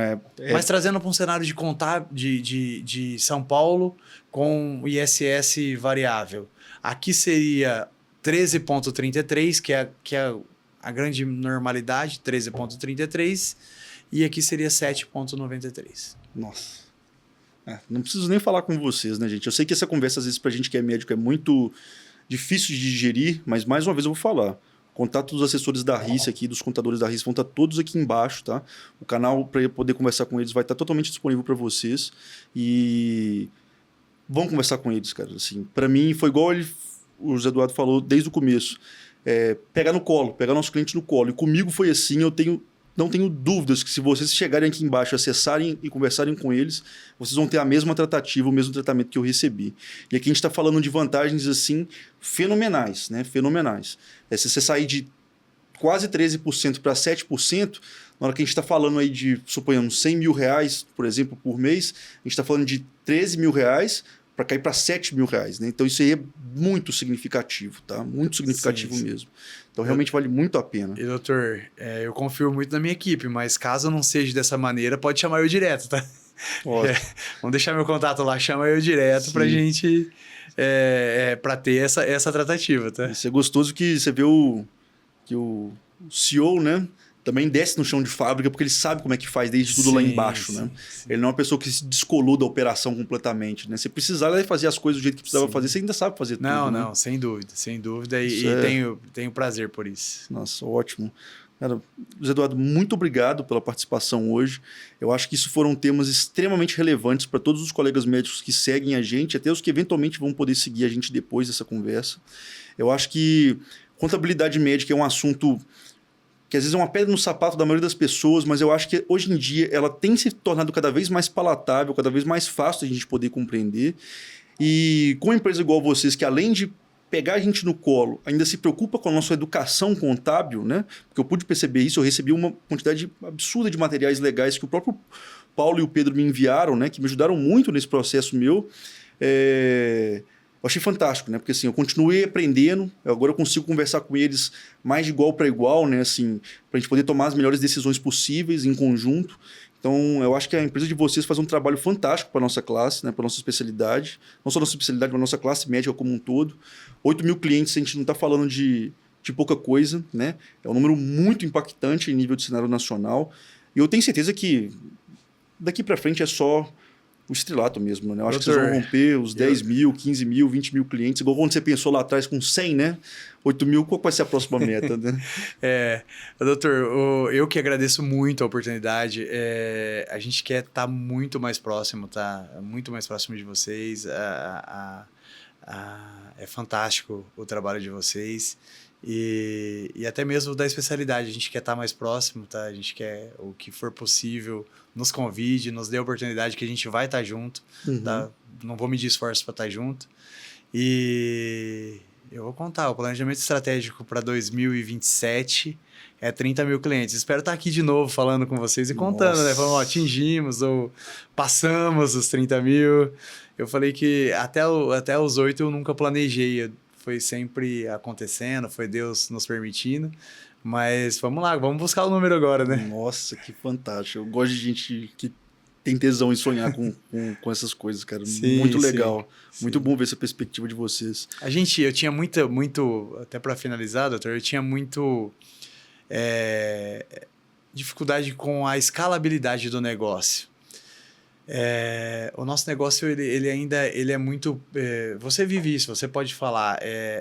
Mas trazendo para um cenário de contábil de São Paulo com ISS variável. Aqui seria 13,33, que é a grande normalidade, 13,33, e aqui seria 7,93. Nossa. Não preciso nem falar com vocês, né, gente? Eu sei que essa conversa, às vezes, pra gente que é médico, é muito difícil de digerir, mas mais uma vez eu vou falar. O contato dos assessores da RIS aqui, dos contadores da RIS, vão estar todos aqui embaixo, tá? O canal, para poder conversar com eles, vai estar totalmente disponível para vocês. E vão conversar com eles, cara. Assim, para mim, foi igual o José Eduardo falou desde o começo. Pegar no colo, pegar nosso cliente no colo. E comigo foi assim, não tenho dúvidas que se vocês chegarem aqui embaixo, acessarem e conversarem com eles, vocês vão ter a mesma tratativa, o mesmo tratamento que eu recebi. E aqui a gente está falando de vantagens assim fenomenais, né? Fenomenais. Se você sair de quase 13% para 7%, na hora que a gente está falando aí de, suponhamos, 100 mil reais, por exemplo, por mês, a gente está falando de 13 mil reais para cair para 7 mil reais, né? Então isso aí é muito significativo, tá? Muito significativo mesmo. Então realmente vale muito a pena. E doutor, eu confio muito na minha equipe, mas caso não seja dessa maneira, pode chamar eu direto, tá? Vamos deixar meu contato lá, chama eu direto pra gente, pra ter essa tratativa, tá? Isso é gostoso que você vê que o CEO, né? Também desce no chão de fábrica, porque ele sabe como é que faz desde tudo lá embaixo, né? Sim. Ele não é uma pessoa que se descolou da operação completamente, né? Se precisar fazer as coisas do jeito que precisava fazer, você ainda sabe fazer tudo, Não, né? sem dúvida, sem dúvida. E tenho prazer por isso. Nossa, ótimo. Cara, José Eduardo, muito obrigado pela participação hoje. Eu acho que isso foram temas extremamente relevantes para todos os colegas médicos que seguem a gente, até os que eventualmente vão poder seguir a gente depois dessa conversa. Eu acho que contabilidade médica é um assunto que às vezes é uma pedra no sapato da maioria das pessoas, mas eu acho que hoje em dia ela tem se tornado cada vez mais palatável, cada vez mais fácil de a gente poder compreender. E com uma empresa igual vocês, que além de pegar a gente no colo, ainda se preocupa com a nossa educação contábil, né? Porque eu pude perceber isso, eu recebi uma quantidade absurda de materiais legais que o próprio Paulo e o Pedro me enviaram, né? Que me ajudaram muito nesse processo meu. Eu achei fantástico, né? Porque assim, eu continuei aprendendo, agora eu consigo conversar com eles mais de igual para igual, né? Assim, para a gente poder tomar as melhores decisões possíveis em conjunto. Então, eu acho que a empresa de vocês faz um trabalho fantástico para a nossa classe, né? Para a nossa especialidade. Não só a nossa especialidade, mas a nossa classe médica como um todo. 8 mil clientes, a gente não está falando de pouca coisa, né? É um número muito impactante em nível de cenário nacional. E eu tenho certeza que daqui para frente é só o estrelato mesmo, né? Eu acho que vocês vão romper os 10 mil, 15 mil, 20 mil clientes, igual quando você pensou lá atrás com 100, né? 8 mil, qual vai ser a próxima meta, né? Doutor, eu que agradeço muito a oportunidade. A gente quer estar muito mais próximo, tá? Muito mais próximo de vocês. É fantástico o trabalho de vocês. E até mesmo da especialidade, a gente quer estar mais próximo, tá? A gente quer o que for possível, nos convide, nos dê a oportunidade que a gente vai estar junto, tá? Não vou medir esforços para estar junto. E eu vou contar, o planejamento estratégico para 2027 é 30 mil clientes. Espero estar aqui de novo falando com vocês e contando, né? Falando, atingimos ou passamos os 30 mil. Eu falei que até os 8 eu nunca planejei, foi sempre acontecendo, foi Deus nos permitindo. Mas vamos lá, vamos buscar o número agora, né? Nossa, que fantástico. Eu gosto de gente que tem tesão em sonhar com essas coisas, cara. Sim, muito legal. Sim. Muito bom ver essa perspectiva de vocês. Eu tinha muito, até para finalizar, doutor, eu tinha muito dificuldade com a escalabilidade do negócio. O nosso negócio ele ainda é muito, você vive isso, você pode falar,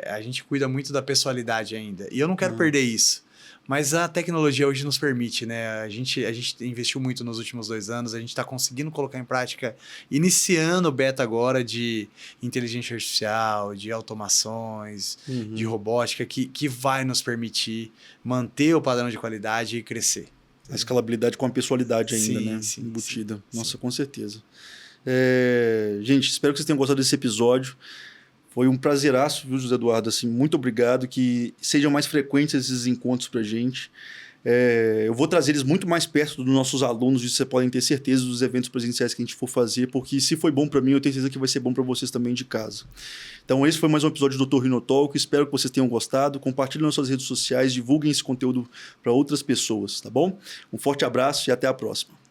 a gente cuida muito da pessoalidade ainda, e eu não quero perder isso, mas a tecnologia hoje nos permite, né? A gente investiu muito nos últimos 2 anos, a gente está conseguindo colocar em prática, iniciando o beta agora de inteligência artificial, de automações, de robótica, que vai nos permitir manter o padrão de qualidade e crescer. A escalabilidade com a pessoalidade ainda, né? Embutida. Nossa, com certeza. Gente, espero que vocês tenham gostado desse episódio. Foi um prazeraço, viu, José Eduardo? Assim, muito obrigado. Que sejam mais frequentes esses encontros pra gente. Eu vou trazer eles muito mais perto dos nossos alunos, isso vocês podem ter certeza dos eventos presenciais que a gente for fazer, porque se foi bom para mim, eu tenho certeza que vai ser bom para vocês também de casa. Então esse foi mais um episódio do Otorrinotalk, espero que vocês tenham gostado, compartilhem nas suas redes sociais, divulguem esse conteúdo para outras pessoas, tá bom? Um forte abraço e até a próxima.